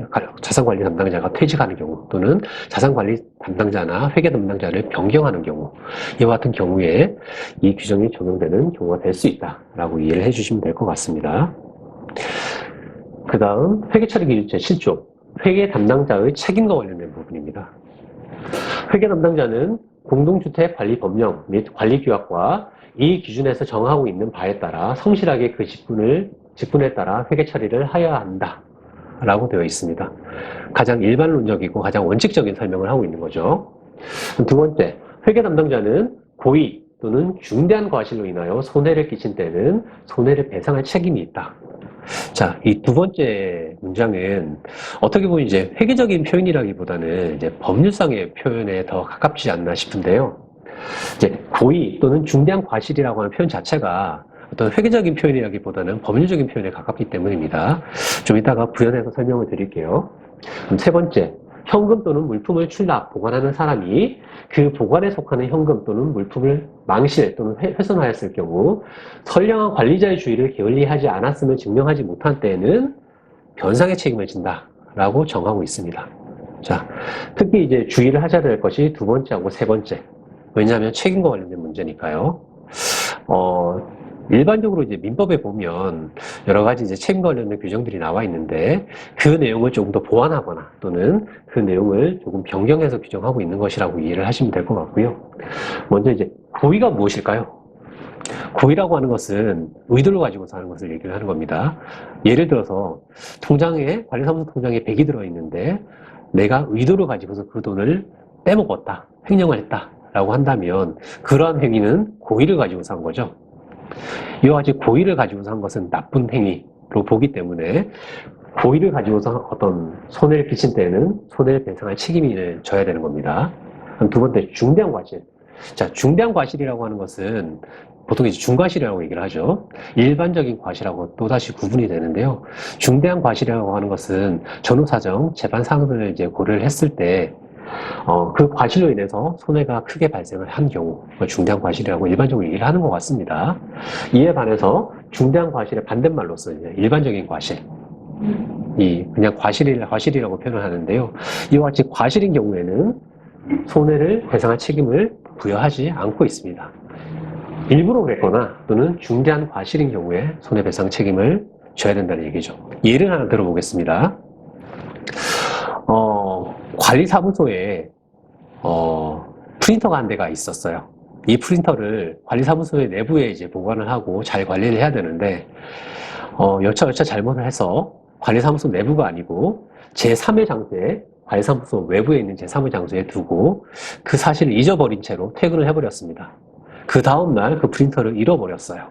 Speaker 1: 담당자가 퇴직하는 경우, 또는 자산관리 담당자나 회계 담당자를 변경하는 경우, 이와 같은 경우에 이 규정이 적용되는 경우가 될 수 있다라고 이해를 해주시면 될 것 같습니다. 그 다음 회계처리 기준 제7조, 회계 담당자의 책임과 관련된 부분입니다. 회계 담당자는 공동주택 관리 법령 및 관리 규약과 이 기준에서 정하고 있는 바에 따라 성실하게 그 직분에 따라 회계 처리를 하여야 한다 라고 되어 있습니다. 가장 일반론적이고 가장 원칙적인 설명을 하고 있는 거죠. 두 번째, 회계 담당자는 고의 또는 중대한 과실로 인하여 손해를 끼친 때는 손해를 배상할 책임이 있다. 자, 이 두 번째 문장은 어떻게 보면 이제 회계적인 표현이라기보다는 이제 법률상의 표현에 더 가깝지 않나 싶은데요. 이제 고의 또는 중대한 과실이라고 하는 표현 자체가 어떤 회계적인 표현이라기보다는 법률적인 표현에 가깝기 때문입니다. 좀 이따가 부연해서 설명을 드릴게요. 그럼 세 번째, 현금 또는 물품을 출납, 보관하는 사람이 그 보관에 속하는 현금 또는 물품을 망실 또는 훼손하였을 경우 선량한 관리자의 주의를 게을리하지 않았음을 증명하지 못한 때에는 변상의 책임을 진다라고 정하고 있습니다. 자, 특히 이제 주의를 하셔야 될 것이 두 번째하고 세 번째. 왜냐하면 책임과 관련된 문제니까요. 일반적으로 이제 민법에 보면 여러 가지 이제 책임과 관련된 규정들이 나와 있는데 그 내용을 조금 더 보완하거나 또는 그 내용을 조금 변경해서 규정하고 있는 것이라고 이해를 하시면 될 것 같고요. 먼저 이제 고의가 무엇일까요? 고의라고 하는 것은 의도를 가지고서 하는 것을 얘기를 하는 겁니다. 예를 들어서 관리사무소 통장에 100이 들어있는데 내가 의도를 가지고서 그 돈을 빼먹었다, 횡령을 했다 라고 한다면 그러한 행위는 고의를 가지고서 한 거죠. 이와 같이 고의를 가지고서 한 것은 나쁜 행위로 보기 때문에 고의를 가지고서 어떤 손해를 끼친 때에는 손해를 배상할 책임을 져야 되는 겁니다. 그럼 두 번째, 중대한 과실. 자, 중대한 과실이라고 하는 것은 보통 이제 중과실이라고 얘기를 하죠. 일반적인 과실하고 또다시 구분이 되는데요. 중대한 과실이라고 하는 것은 전후 사정, 재반 사항들을 이제 고려를 했을 때 그 과실로 인해서 손해가 크게 발생을 한 경우, 중대한 과실이라고 일반적으로 얘기를 하는 것 같습니다. 이에 반해서 중대한 과실의 반대말로서 이제 일반적인 과실, 그냥 과실이라고 표현을 하는데요. 이와 같이 과실인 경우에는 손해를 배상할 책임을 부여하지 않고 있습니다. 일부러 그랬거나 또는 중대한 과실인 경우에 손해배상 책임을 져야 된다는 얘기죠. 예를 하나 들어보겠습니다. 관리사무소에 프린터가 한 대가 있었어요. 이 프린터를 관리사무소의 내부에 이제 보관을 하고 잘 관리를 해야 되는데 여차여차 잘못을 해서 관리사무소 내부가 아니고 제3의 장소에 관리사무소 외부에 있는 제3의 장소에 두고 그 사실을 잊어버린 채로 퇴근을 해버렸습니다. 그 다음날 그 프린터를 잃어버렸어요.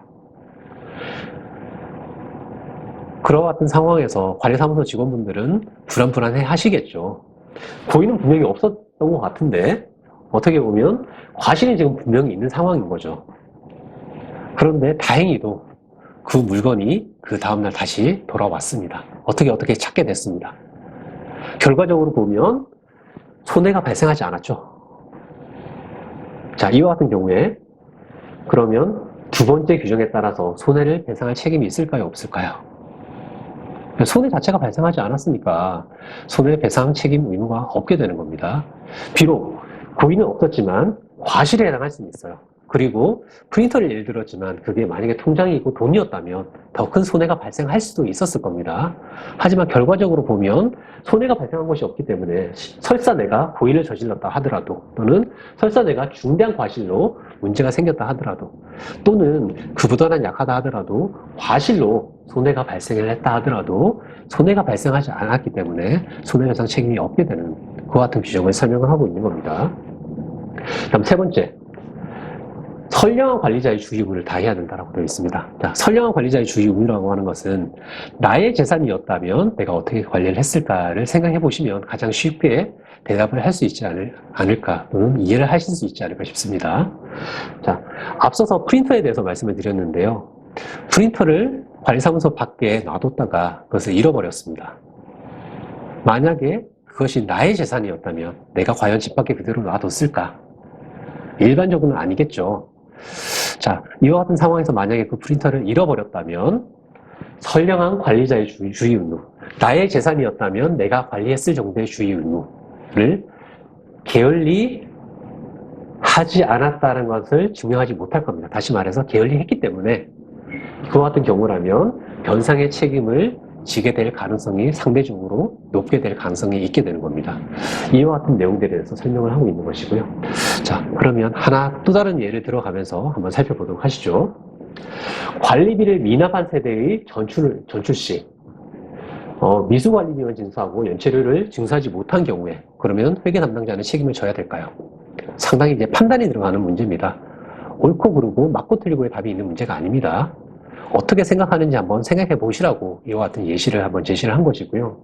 Speaker 1: 그와 같은 상황에서 관리사무소 직원분들은 불안불안해 하시겠죠. 고의는 분명히 없었던 것 같은데 어떻게 보면 과실이 지금 분명히 있는 상황인 거죠. 그런데 다행히도 그 물건이 그 다음날 다시 돌아왔습니다. 어떻게 찾게 됐습니다. 결과적으로 보면 손해가 발생하지 않았죠. 자, 이와 같은 경우에 그러면 두 번째 규정에 따라서 손해를 배상할 책임이 있을까요? 없을까요? 손해 자체가 발생하지 않았으니까 손해 배상 책임 의무가 없게 되는 겁니다. 비록 고의는 없었지만 과실에 해당할 수는 있어요. 그리고 프린터를 예를 들었지만 그게 만약에 통장이고 돈이었다면 더 큰 손해가 발생할 수도 있었을 겁니다. 하지만 결과적으로 보면 손해가 발생한 것이 없기 때문에 설사 내가 고의를 저질렀다 하더라도 또는 설사 내가 중대한 과실로 문제가 생겼다 하더라도 또는 그보다는 약하다 하더라도 과실로 손해가 발생을 했다 하더라도 손해가 발생하지 않았기 때문에 손해배상 책임이 없게 되는 그와 같은 규정을 설명을 하고 있는 겁니다. 다음 세 번째, 선량한 관리자의 주의 의무를 다해야 된다고 되어 있습니다. 자, 선량한 관리자의 주의 의무라고 하는 것은 나의 재산이었다면 내가 어떻게 관리를 했을까를 생각해 보시면 가장 쉽게 대답을 할 수 있지 않을까 또는 이해를 하실 수 있지 않을까 싶습니다. 자, 앞서서 프린터에 대해서 말씀을 드렸는데요. 프린터를 관리사무소 밖에 놔뒀다가 그것을 잃어버렸습니다. 만약에 그것이 나의 재산이었다면 내가 과연 집 밖에 그대로 놔뒀을까? 일반적으로는 아니겠죠. 자, 이와 같은 상황에서 만약에 그 프린터를 잃어버렸다면 선량한 관리자의 주의 의무, 나의 재산이었다면 내가 관리했을 정도의 주의 의무를 게을리 하지 않았다는 것을 증명하지 못할 겁니다. 다시 말해서 게을리했기 때문에 그와 같은 경우라면 변상의 책임을 지게 될 가능성이 상대적으로 높게 될 가능성이 있게 되는 겁니다. 이와 같은 내용들에 대해서 설명을 하고 있는 것이고요. 자, 그러면 하나 또 다른 예를 들어가면서 한번 살펴보도록 하시죠. 관리비를 미납한 세대의 전출 시 미수관리비만 징수하고 연체료를 징수하지 못한 경우에 그러면 회계 담당자는 책임을 져야 될까요? 상당히 이제 판단이 들어가는 문제입니다. 옳고 그르고 맞고 틀리고의 답이 있는 문제가 아닙니다. 어떻게 생각하는지 한번 생각해 보시라고 이와 같은 예시를 한번 제시를 한 것이고요.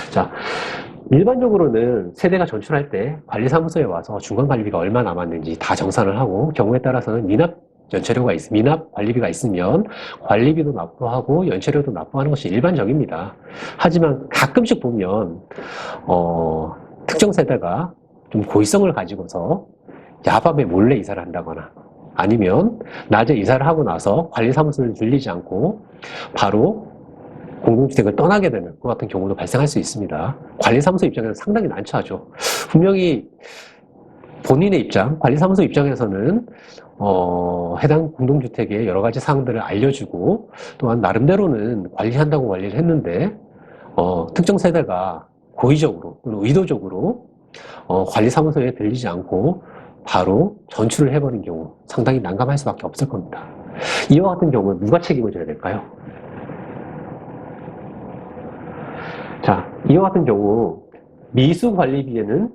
Speaker 1: 자, 일반적으로는 세대가 전출할 때 관리사무소에 와서 중간관리비가 얼마 남았는지 다 정산을 하고 경우에 따라서는 미납 관리비가 있으면 관리비도 납부하고 연체료도 납부하는 것이 일반적입니다. 하지만 가끔씩 보면 특정 세대가 좀 고의성을 가지고서 야밤에 몰래 이사를 한다거나 아니면 낮에 이사를 하고 나서 관리사무소를 들리지 않고 바로 공동주택을 떠나게 되는 그 같은 경우도 발생할 수 있습니다. 관리사무소 입장에서 상당히 난처하죠. 분명히 본인의 입장, 관리사무소 입장에서는 해당 공동주택의 여러 가지 사항들을 알려주고 또한 나름대로는 관리한다고 관리를 했는데 특정 세대가 고의적으로 또는 의도적으로 관리사무소에 들리지 않고 바로 전출을 해버린 경우 상당히 난감할 수밖에 없을 겁니다. 이와 같은 경우에 누가 책임을 져야 될까요? 자, 이와 같은 경우 미수관리비는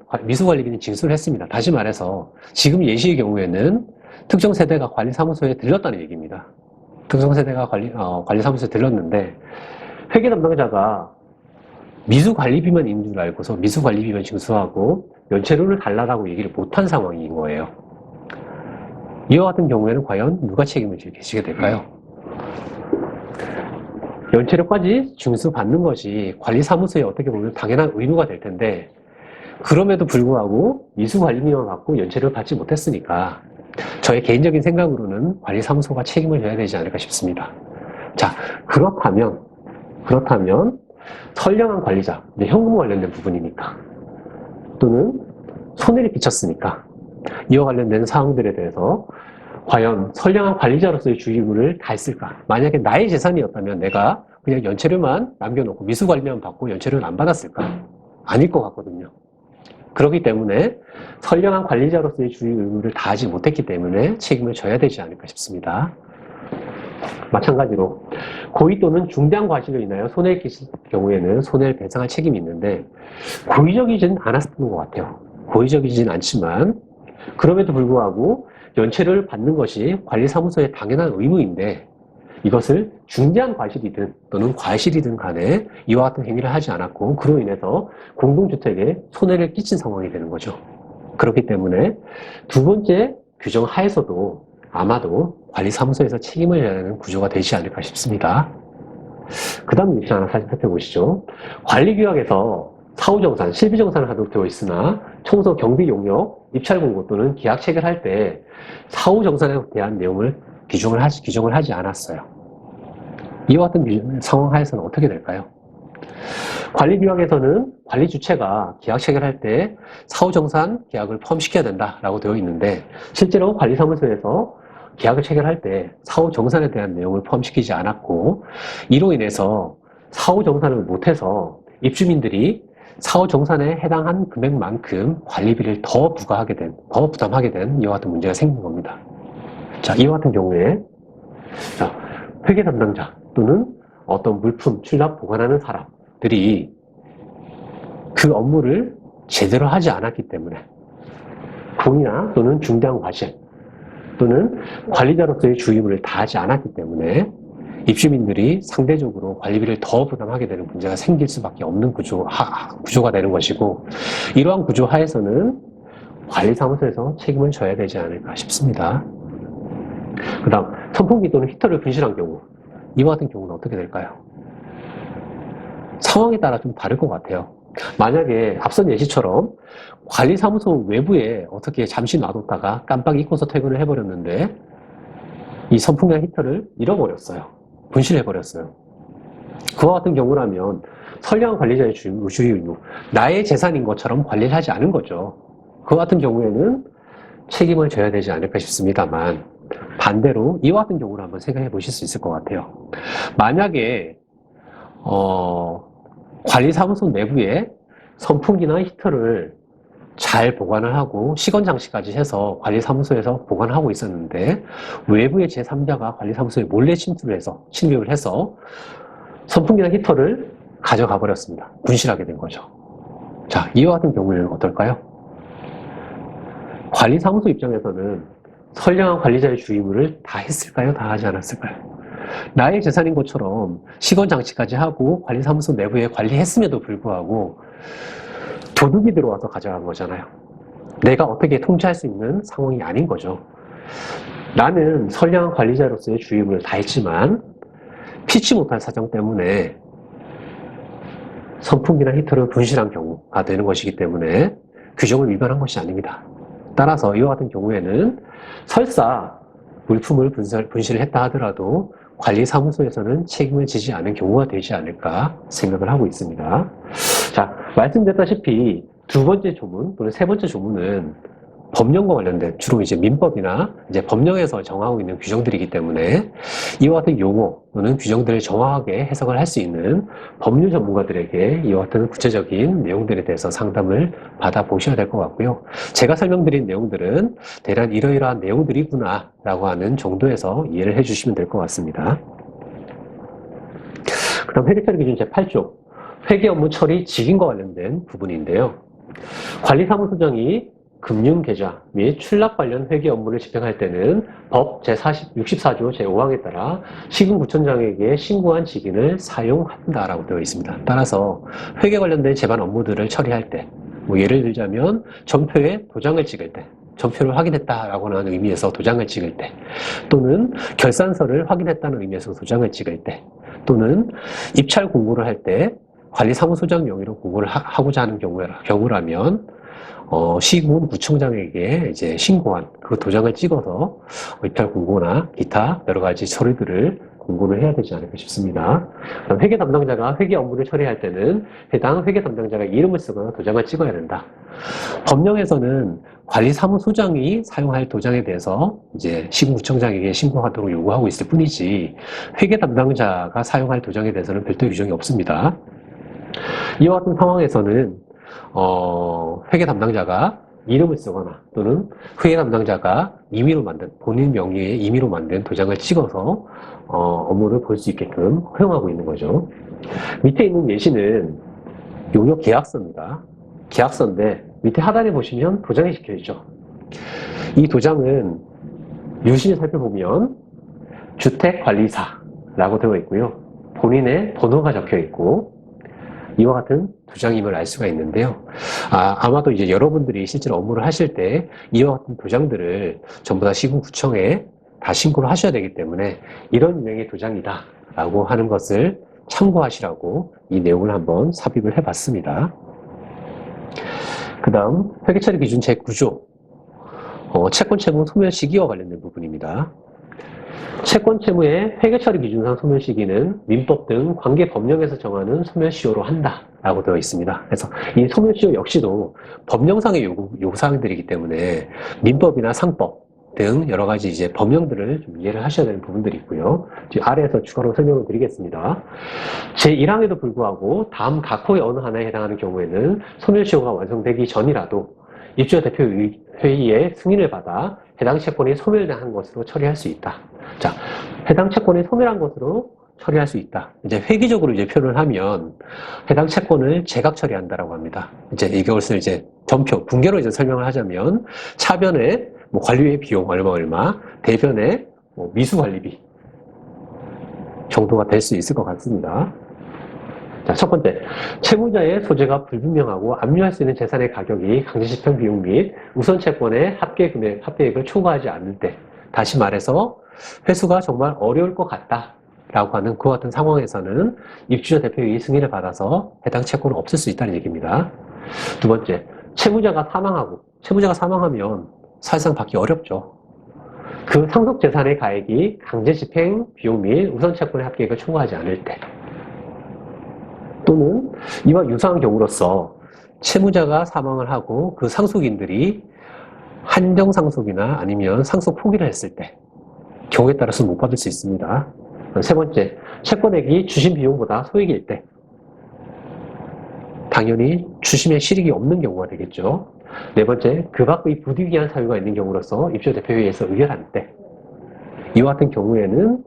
Speaker 1: 징수를 했습니다. 다시 말해서 지금 예시의 경우에는 특정 세대가 관리사무소에 들렀다는 얘기입니다. 특정 세대가 관리사무소에 들렀는데 회계 담당자가 미수관리비만 있는 줄 알고서 미수관리비만 징수하고 연체료를 달라고 얘기를 못한 상황인 거예요. 이와 같은 경우에는 과연 누가 책임을 지게 될까요? 연체료까지 징수받는 것이 관리사무소에 어떻게 보면 당연한 의무가 될 텐데 그럼에도 불구하고 미수관리비만 받고 연체료를 받지 못했으니까 저의 개인적인 생각으로는 관리사무소가 책임을 져야 되지 않을까 싶습니다. 자, 그렇다면 선량한 관리자, 현금 관련된 부분이니까 또는 손해를 끼쳤으니까 이와 관련된 사항들에 대해서 과연 선량한 관리자로서의 주의 의무를 다했을까? 만약에 나의 재산이었다면 내가 그냥 연체료만 남겨놓고 미수관리만 받고 연체료는 안 받았을까? 아닐 것 같거든요. 그렇기 때문에 선량한 관리자로서의 주의 의무를 다하지 못했기 때문에 책임을 져야 되지 않을까 싶습니다. 마찬가지로 고의 또는 중대한 과실로 인하여 손해를 끼칠 경우에는 손해를 배상할 책임이 있는데 고의적이진 않았던 것 같아요. 고의적이진 않지만 그럼에도 불구하고 연체료를 받는 것이 관리사무소의 당연한 의무인데 이것을 중대한 과실이든 또는 과실이든 간에 이와 같은 행위를 하지 않았고 그로 인해서 공동주택에 손해를 끼친 상황이 되는 거죠. 그렇기 때문에 두 번째 규정 하에서도 아마도 관리사무소에서 책임을 져야 하는 구조가 되지 않을까 싶습니다. 그 다음 예시 하나 살펴보시죠. 관리규약에서 사후정산, 실비정산을 하도록 되어 있으나 청소 경비 용역, 입찰 공고 또는 계약 체결할 때 사후정산에 대한 내용을 규정을 하지 않았어요. 이와 같은 상황 하에서는 어떻게 될까요? 관리규약에서는 관리 주체가 계약 체결할 때 사후정산 계약을 포함시켜야 된다라고 되어 있는데 실제로 관리사무소에서 계약을 체결할 때 사후정산에 대한 내용을 포함시키지 않았고 이로 인해서 사후정산을 못해서 입주민들이 사후정산에 해당한 금액만큼 관리비를 더 부담하게 된 이와 같은 문제가 생긴 겁니다. 자, 이와 같은 경우에 회계 담당자 또는 어떤 물품 출납 보관하는 사람들이 그 업무를 제대로 하지 않았기 때문에 공이나 또는 중대한 과실 또는 관리자로서의 주의 의무를 다하지 않았기 때문에 입주민들이 상대적으로 관리비를 더 부담하게 되는 문제가 생길 수밖에 없는 구조가 되는 것이고 이러한 구조 하에서는 관리사무소에서 책임을 져야 되지 않을까 싶습니다. 그 다음 선풍기 또는 히터를 분실한 경우 이와 같은 경우는 어떻게 될까요? 상황에 따라 좀 다를 것 같아요. 만약에 앞선 예시처럼 관리사무소 외부에 어떻게 잠시 놔뒀다가 깜빡 잊고서 퇴근을 해버렸는데 이 선풍기나 히터를 잃어버렸어요. 분실해버렸어요. 그와 같은 경우라면 선량한 관리자의 주의 의무, 나의 재산인 것처럼 관리를 하지 않은 거죠. 그 같은 경우에는 책임을 져야 되지 않을까 싶습니다만, 반대로 이와 같은 경우를 한번 생각해 보실 수 있을 것 같아요. 만약에 관리사무소 내부에 선풍기나 히터를 잘 보관을 하고 시건 장치까지 해서 관리사무소에서 보관하고 있었는데, 외부의 제3자가 관리사무소에 몰래 침입을 해서 선풍기나 히터를 가져가 버렸습니다. 분실하게 된 거죠. 자, 이와 같은 경우에는 어떨까요? 관리사무소 입장에서는 선량한 관리자의 주의무를 다 했을까요? 다 하지 않았을까요? 나의 재산인 것처럼 시건 장치까지 하고 관리사무소 내부에 관리했음에도 불구하고 도둑이 들어와서 가져간 거잖아요. 내가 어떻게 통제할 수 있는 상황이 아닌 거죠. 나는 선량한 관리자로서의 주의무를 다했지만 피치 못할 사정 때문에 선풍기나 히터를 분실한 경우가 되는 것이기 때문에 규정을 위반한 것이 아닙니다. 따라서 이와 같은 경우에는 설사 물품을 분실을 했다 하더라도 관리사무소에서는 책임을 지지 않은 경우가 되지 않을까 생각을 하고 있습니다. 자, 말씀드렸다시피 두 번째 조문 또는 세 번째 조문은 법령과 관련된 주로 이제 민법이나 이제 법령에서 정하고 있는 규정들이기 때문에 이와 같은 용어 또는 규정들을 정확하게 해석을 할 수 있는 법률 전문가들에게 이와 같은 구체적인 내용들에 대해서 상담을 받아보셔야 될 것 같고요. 제가 설명드린 내용들은 대략 이러이러한 내용들이구나 라고 하는 정도에서 이해를 해주시면 될 것 같습니다. 그 다음 회계처리 기준 제8조 회계 업무 처리 직인과 관련된 부분인데요. 관리사무소장이 금융계좌 및 출납 관련 회계 업무를 집행할 때는 법 제64조 제5항에 따라 시군구청장에게 신고한 직인을 사용한다라고 되어 있습니다. 따라서 회계 관련된 제반 업무들을 처리할 때, 예를 들자면 전표에 도장을 찍을 때, 전표를 확인했다라고 하는 의미에서 도장을 찍을 때, 또는 결산서를 확인했다는 의미에서 도장을 찍을 때, 또는 입찰 공고를 할 때 관리사무소장 명의로 공고를 하고자 하는 경우라면 시군 구청장에게 이제 신고한 그 도장을 찍어서 입찰 공고나 기타 여러 가지 서류들을 공고를 해야 되지 않을까 싶습니다. 그럼 회계 담당자가 회계 업무를 처리할 때는 해당 회계 담당자가 이름을 쓰거나 도장을 찍어야 된다. 법령에서는 관리사무소장이 사용할 도장에 대해서 이제 시군구청장에게 신고하도록 요구하고 있을 뿐이지 회계 담당자가 사용할 도장에 대해서는 별도 규정이 없습니다. 이와 같은 상황에서는 회계 담당자가 이름을 쓰거나 또는 회계 담당자가 임의로 만든 본인 명의의 임의로 만든 도장을 찍어서 업무를 볼 수 있게끔 허용하고 있는 거죠. 밑에 있는 예시는 용역 계약서입니다. 계약서인데 밑에 하단에 보시면 도장이 적혀 있죠. 이 도장은 유심히 살펴보면 주택관리사라고 되어 있고요. 본인의 번호가 적혀 있고 이와 같은 도장임을 알 수가 있는데요. 아마도 이제 여러분들이 실제로 업무를 하실 때 이와 같은 도장들을 전부 다 시군구청에 다 신고를 하셔야 되기 때문에 이런 유형의 도장이다 라고 하는 것을 참고하시라고 이 내용을 한번 삽입을 해봤습니다. 그 다음 회계처리 기준 제9조 채권 채무 소멸 시기와 관련된 부분입니다. 채권 채무의 회계처리 기준상 소멸 시기는 민법 등 관계 법령에서 정하는 소멸 시효로 한다라고 되어 있습니다. 그래서 이 소멸 시효 역시도 법령상의 요구사항들이기 때문에 민법이나 상법 등 여러 가지 이제 법령들을 좀 이해를 하셔야 되는 부분들이 있고요. 아래에서 추가로 설명을 드리겠습니다. 제1항에도 불구하고 다음 각호의 어느 하나에 해당하는 경우에는 소멸 시효가 완성되기 전이라도 입주자 대표회의의 승인을 받아 해당 채권이 소멸한 것으로 처리할 수 있다. 자, 해당 채권이 소멸한 것으로 처리할 수 있다. 이제 회계적으로 이제 표현을 하면 해당 채권을 재각 처리한다라고 합니다. 이제 이것을 이제 전표, 분개로 이제 설명을 하자면 차변에 뭐 관리비 비용 얼마, 대변에 뭐 미수 관리비 정도가 될 수 있을 것 같습니다. 자, 첫 번째, 채무자의 소재가 불분명하고 압류할 수 있는 재산의 가격이 강제집행 비용 및 우선 채권의 합계액을 초과하지 않을 때, 다시 말해서 회수가 정말 어려울 것 같다라고 하는 그와 같은 상황에서는 입주자 대표의 승인을 받아서 해당 채권을 없앨 수 있다는 얘기입니다. 두 번째, 채무자가 사망하면 사실상 받기 어렵죠. 그 상속 재산의 가액이 강제집행 비용 및 우선 채권의 합계액을 초과하지 않을 때. 또는 이와 유사한 경우로서 채무자가 사망을 하고 그 상속인들이 한정상속이나 아니면 상속 포기를 했을 때 경우에 따라서 못 받을 수 있습니다. 세 번째, 채권액이 주심 비용보다 소액일 때 당연히 주심에 실익이 없는 경우가 되겠죠. 네 번째, 그 밖의 부득이한 사유가 있는 경우로서 입주대표회의에서 의결할 때 이와 같은 경우에는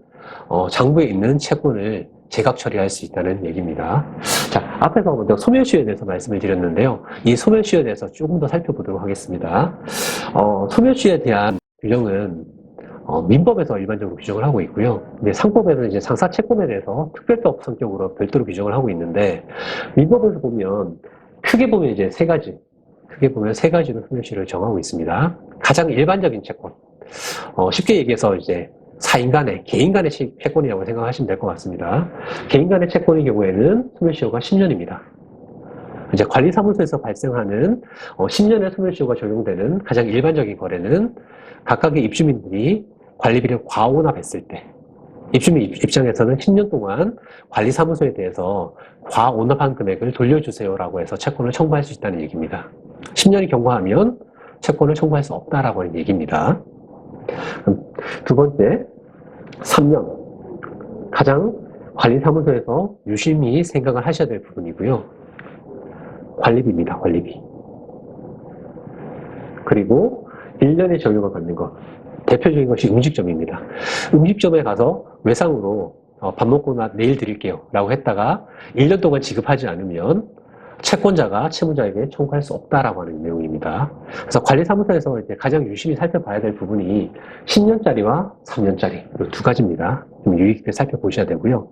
Speaker 1: 장부에 있는 채권을 제각 처리할 수 있다는 얘기입니다. 자, 앞에서 먼저 소멸시효에 대해서 말씀을 드렸는데요. 이 소멸시효에 대해서 조금 더 살펴보도록 하겠습니다. 소멸시효에 대한 규정은 민법에서 일반적으로 규정을 하고 있고요. 근데 상법에서는 이제 상사채권에 대해서 특별법 성격으로 별도로 규정을 하고 있는데, 민법에서 보면 크게 보면 이제 세 가지로 소멸시효를 정하고 있습니다. 가장 일반적인 채권, 쉽게 얘기해서 이제 개인 간의 채권이라고 생각하시면 될 것 같습니다. 개인 간의 채권의 경우에는 소멸시효가 10년입니다. 이제 관리사무소에서 발생하는 10년의 소멸시효가 적용되는 가장 일반적인 거래는 각각의 입주민들이 관리비를 과오납했을 때, 입주민 입장에서는 10년 동안 관리사무소에 대해서 과오납한 금액을 돌려주세요라고 해서 채권을 청구할 수 있다는 얘기입니다. 10년이 경과하면 채권을 청구할 수 없다라고 하는 얘기입니다. 두 번째, 3년. 가장 관리사무소에서 유심히 생각을 하셔야 될 부분이고요. 관리비입니다, 관리비. 그리고 1년의 적용을 받는 것. 대표적인 것이 음식점입니다. 음식점에 가서 외상으로 밥 먹고 나 내일 드릴게요 라고 했다가 1년 동안 지급하지 않으면 채권자가 채무자에게 청구할 수 없다라고 하는 내용입니다. 그래서 관리사무소에서 이제 가장 유심히 살펴봐야 될 부분이 10년짜리와 3년짜리 이 두 가지입니다. 좀 유익하게 살펴보셔야 되고요.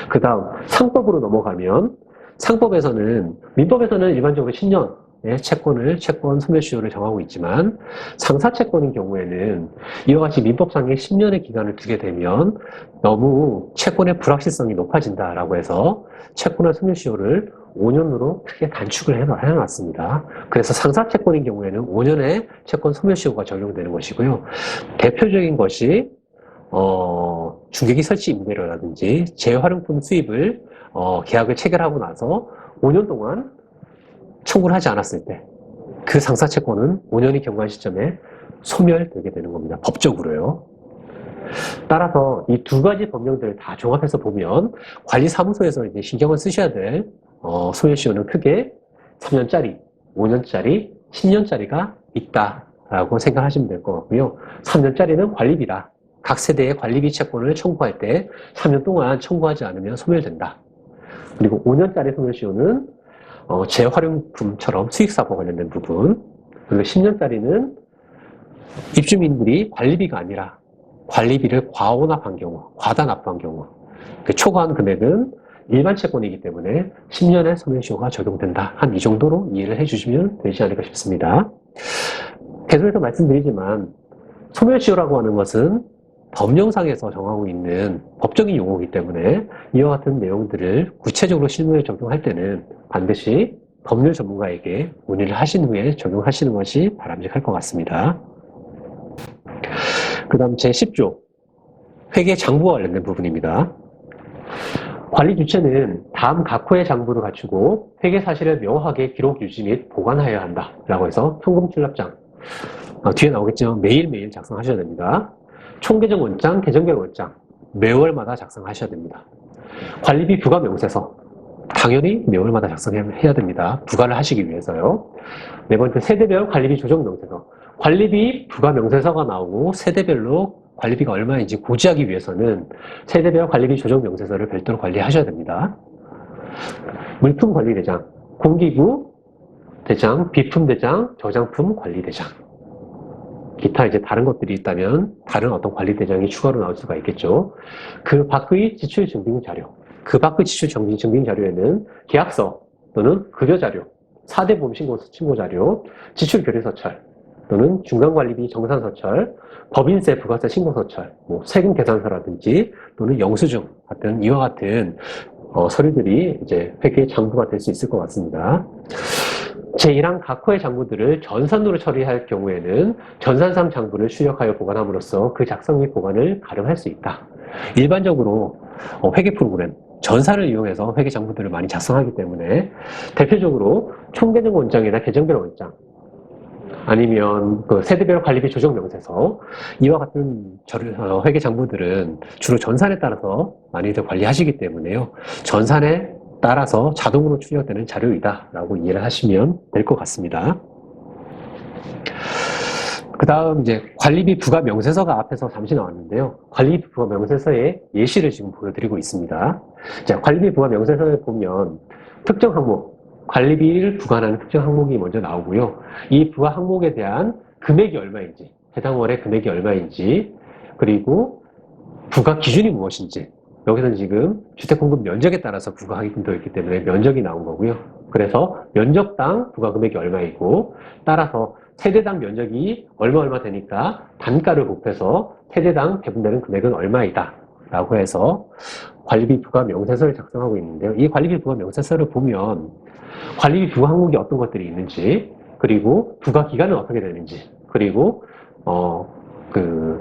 Speaker 1: 그 다음 상법으로 넘어가면 상법에서는 민법에서는 일반적으로 10년 채권 소멸시효를 정하고 있지만 상사채권인 경우에는 이와 같이 민법상의 10년의 기간을 두게 되면 너무 채권의 불확실성이 높아진다라고 해서 채권의 소멸시효를 5년으로 크게 단축을 해놨습니다. 그래서 상사채권인 경우에는 5년의 채권 소멸시효가 적용되는 것이고요. 대표적인 것이 중개기 설치 임대료라든지 재활용품 수입을 계약을 체결하고 나서 5년 동안 청구를 하지 않았을 때 그 상사채권은 5년이 경과한 시점에 소멸되게 되는 겁니다. 법적으로요. 따라서 이 두 가지 법령들을 다 종합해서 보면 관리사무소에서 이제 신경을 쓰셔야 될 소멸시효는 크게 3년짜리, 5년짜리, 10년짜리가 있다라고 생각하시면 될 것 같고요. 3년짜리는 관리비다. 각 세대의 관리비 채권을 청구할 때 3년 동안 청구하지 않으면 소멸된다. 그리고 5년짜리 소멸시효는 재활용품처럼 수익사고와 관련된 부분, 그리고 10년짜리는 입주민들이 관리비가 아니라 관리비를 과오납한 경우, 과다 납부한 경우, 그 초과한 금액은 일반 채권이기 때문에 10년의 소멸시효가 적용된다. 한 이 정도로 이해를 해주시면 되지 않을까 싶습니다. 계속해서 말씀드리지만 소멸시효라고 하는 것은 법령상에서 정하고 있는 법적인 용어이기 때문에 이와 같은 내용들을 구체적으로 실무에 적용할 때는 반드시 법률 전문가에게 문의를 하신 후에 적용하시는 것이 바람직할 것 같습니다. 그 다음 제10조 회계 장부와 관련된 부분입니다. 관리 주체는 다음 각호의 장부를 갖추고 회계 사실을 명확하게 기록 유지 및 보관하여야 한다 라고 해서 현금출납장, 뒤에 나오겠지만 매일매일 작성하셔야 됩니다. 총계정 원장, 계정별 원장 매월마다 작성하셔야 됩니다. 관리비 부과 명세서 당연히 매월마다 작성해야 됩니다. 부과를 하시기 위해서요. 네 번째, 세대별 관리비 조정 명세서. 관리비 부과 명세서가 나오고 세대별로 관리비가 얼마인지 고지하기 위해서는 세대별 관리비 조정 명세서를 별도로 관리하셔야 됩니다. 물품 관리 대장, 공기부 대장, 비품 대장, 저장품 관리 대장. 기타 이제 다른 것들이 있다면 다른 어떤 관리 대장이 추가로 나올 수가 있겠죠. 그 밖의 지출 증빙 자료. 그 밖의 지출 증빙 자료에는 계약서 또는 급여 자료, 4대 보험 신고 자료, 지출 결의 서찰 또는 중간관리비 정산 서찰, 법인세 부가세 신고 서찰, 세금 계산서라든지 또는 영수증 같은 이와 같은 서류들이 이제 회계 장부가 될 수 있을 것 같습니다. 제1항 각호의 장부들을 전산으로 처리할 경우에는 전산상 장부를 출력하여 보관함으로써 그 작성 및 보관을 가능할 수 있다. 일반적으로 회계 프로그램, 전산을 이용해서 회계장부들을 많이 작성하기 때문에 대표적으로 총계정 원장이나 계정별 원장, 아니면 그 세대별 관리비 조정 명세서, 이와 같은 회계장부들은 주로 전산에 따라서 많이들 관리하시기 때문에요. 전산에 따라서 자동으로 출력되는 자료이다라고 이해를 하시면 될 것 같습니다. 그 다음 이제 관리비 부과 명세서가 앞에서 잠시 나왔는데요. 관리비 부과 명세서의 예시를 지금 보여드리고 있습니다. 자, 관리비 부과 명세서에 보면 특정 항목, 관리비를 부과하는 특정 항목이 먼저 나오고요. 이 부과 항목에 대한 금액이 얼마인지, 해당 월의 금액이 얼마인지, 그리고 부과 기준이 무엇인지, 여기서는 지금 주택공급 면적에 따라서 부과하게끔 되어 있기 때문에 면적이 나온 거고요. 그래서 면적당 부과 금액이 얼마이고, 따라서 세대당 면적이 얼마 되니까 단가를 곱해서 세대당 배분되는 금액은 얼마이다 라고 해서 관리비 부과 명세서를 작성하고 있는데요. 이 관리비 부과 명세서를 보면 관리비 부과 항목이 어떤 것들이 있는지, 그리고 부과 기간은 어떻게 되는지, 그리고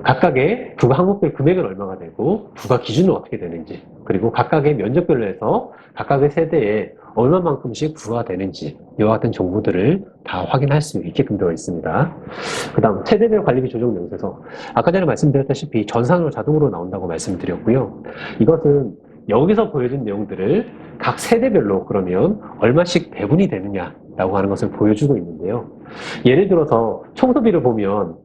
Speaker 1: 각각의 부과 항목별 금액은 얼마가 되고 부과 기준은 어떻게 되는지, 그리고 각각의 면적별로 해서 각각의 세대에 얼마만큼씩 부과가 되는지, 이와 같은 정보들을 다 확인할 수 있게끔 되어 있습니다. 그 다음 세대별 관리비 조정 명세서, 아까 전에 말씀드렸다시피 전산으로 자동으로 나온다고 말씀드렸고요. 이것은 여기서 보여준 내용들을 각 세대별로 그러면 얼마씩 배분이 되느냐라고 하는 것을 보여주고 있는데요. 예를 들어서 청소비를 보면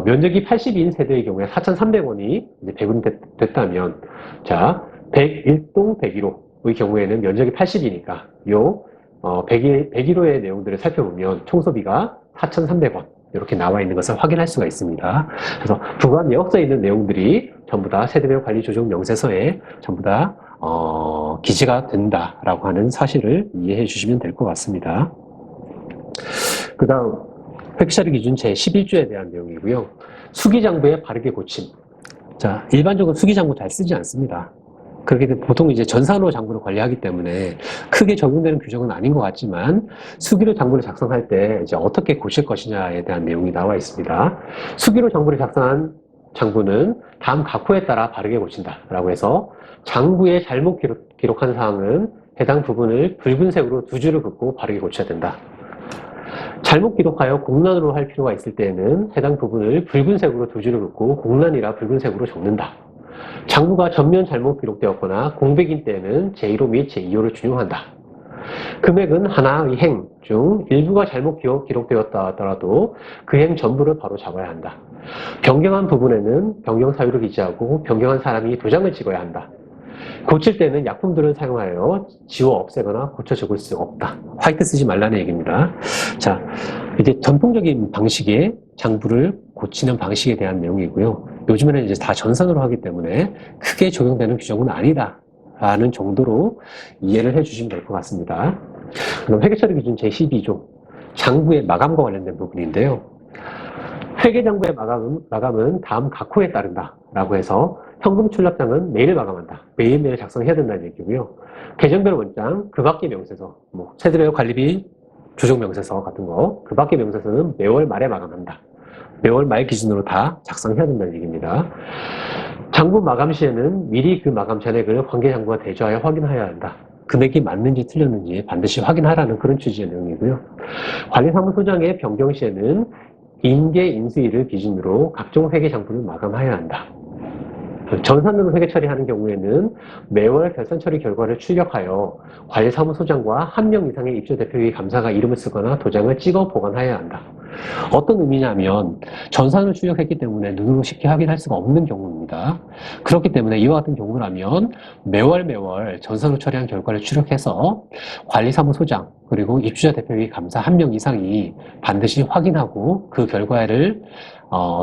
Speaker 1: 면적이 82인 세대의 경우에 4,300원이 이제 배분됐다면, 자, 101동 101호의 경우에는 면적이 80이니까 요 101호의 내용들을 살펴보면 청소비가 4,300원 이렇게 나와 있는 것을 확인할 수가 있습니다. 그래서 부과 내역서에 있는 내용들이 전부 다 세대별 관리 조정 명세서에 전부 다 기재가 된다라고 하는 사실을 이해해 주시면 될 것 같습니다. 그 다음 회계처리 기준 제11조에 대한 내용이고요. 수기장부의 바르게 고침. 자, 일반적으로 수기장부 잘 쓰지 않습니다. 그렇게 보통 이제 전산으로 장부를 관리하기 때문에 크게 적용되는 규정은 아닌 것 같지만, 수기로 장부를 작성할 때 이제 어떻게 고칠 것이냐에 대한 내용이 나와 있습니다. 수기로 장부를 작성한 장부는 다음 각호에 따라 바르게 고친다라고 해서, 장부에 잘못 기록한 사항은 해당 부분을 붉은색으로 두 줄을 긋고 바르게 고쳐야 된다. 잘못 기록하여 공란으로 할 필요가 있을 때에는 해당 부분을 붉은색으로 두 줄을 긋고 공란이라 붉은색으로 적는다. 장부가 전면 잘못 기록되었거나 공백인 때에는 제1호 및 제2호를 준용한다. 금액은 하나의 행 중 일부가 잘못 기록되었다 하더라도 그 행 전부를 바로 잡아야 한다. 변경한 부분에는 변경 사유를 기재하고 변경한 사람이 도장을 찍어야 한다. 고칠 때는 약품들을 사용하여 지워 없애거나 고쳐 적을 수 없다. 화이트 쓰지 말라는 얘기입니다. 자, 이제 전통적인 방식의 장부를 고치는 방식에 대한 내용이고요. 요즘에는 이제 다 전산으로 하기 때문에 크게 적용되는 규정은 아니다 라는 정도로 이해를 해주시면 될 것 같습니다. 그럼 회계처리 기준 제12조 장부의 마감과 관련된 부분인데요. 회계장부의 마감은 다음 각호에 따른다 라고 해서, 현금 출납장은 매일 마감한다. 매일매일 작성해야 된다는 얘기고요. 계정별 원장, 그 밖의 명세서, 세대별 관리비 조정 명세서 같은 거, 그 밖의 명세서는 매월 말에 마감한다. 매월 말 기준으로 다 작성해야 된다는 얘기입니다. 장부 마감 시에는 미리 그 마감 잔액을 관계장부가 대조하여 확인해야 한다. 금액이 맞는지 틀렸는지 반드시 확인하라는 그런 취지의 내용이고요. 관리사무소장의 변경 시에는 인계 인수일을 기준으로 각종 회계장부를 마감해야 한다. 전산으로 회계 처리하는 경우에는 매월 결산 처리 결과를 출력하여 관리사무소장과 한 명 이상의 입주 대표의 감사가 이름을 쓰거나 도장을 찍어 보관해야 한다. 어떤 의미냐면, 전산을 출력했기 때문에 눈으로 쉽게 확인할 수가 없는 경우입니다. 그렇기 때문에 이와 같은 경우라면 매월 전산으로 처리한 결과를 출력해서 관리사무소장 그리고 입주자 대표의 감사 한 명 이상이 반드시 확인하고 그 결과를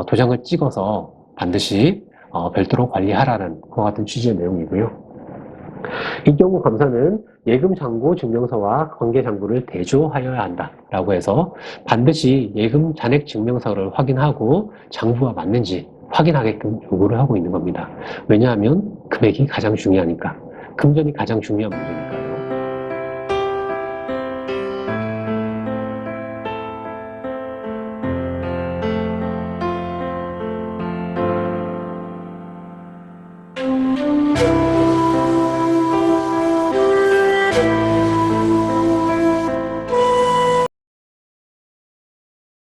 Speaker 1: 도장을 찍어서 반드시 별도로 관리하라는 그와 같은 취지의 내용이고요. 이 경우 감사는 예금 잔고 증명서와 관계 잔고를 대조하여야 한다라고 해서 반드시 예금 잔액 증명서를 확인하고 장부가 맞는지 확인하게끔 요구를 하고 있는 겁니다. 왜냐하면 금액이 가장 중요하니까, 금전이 가장 중요한 문제니까.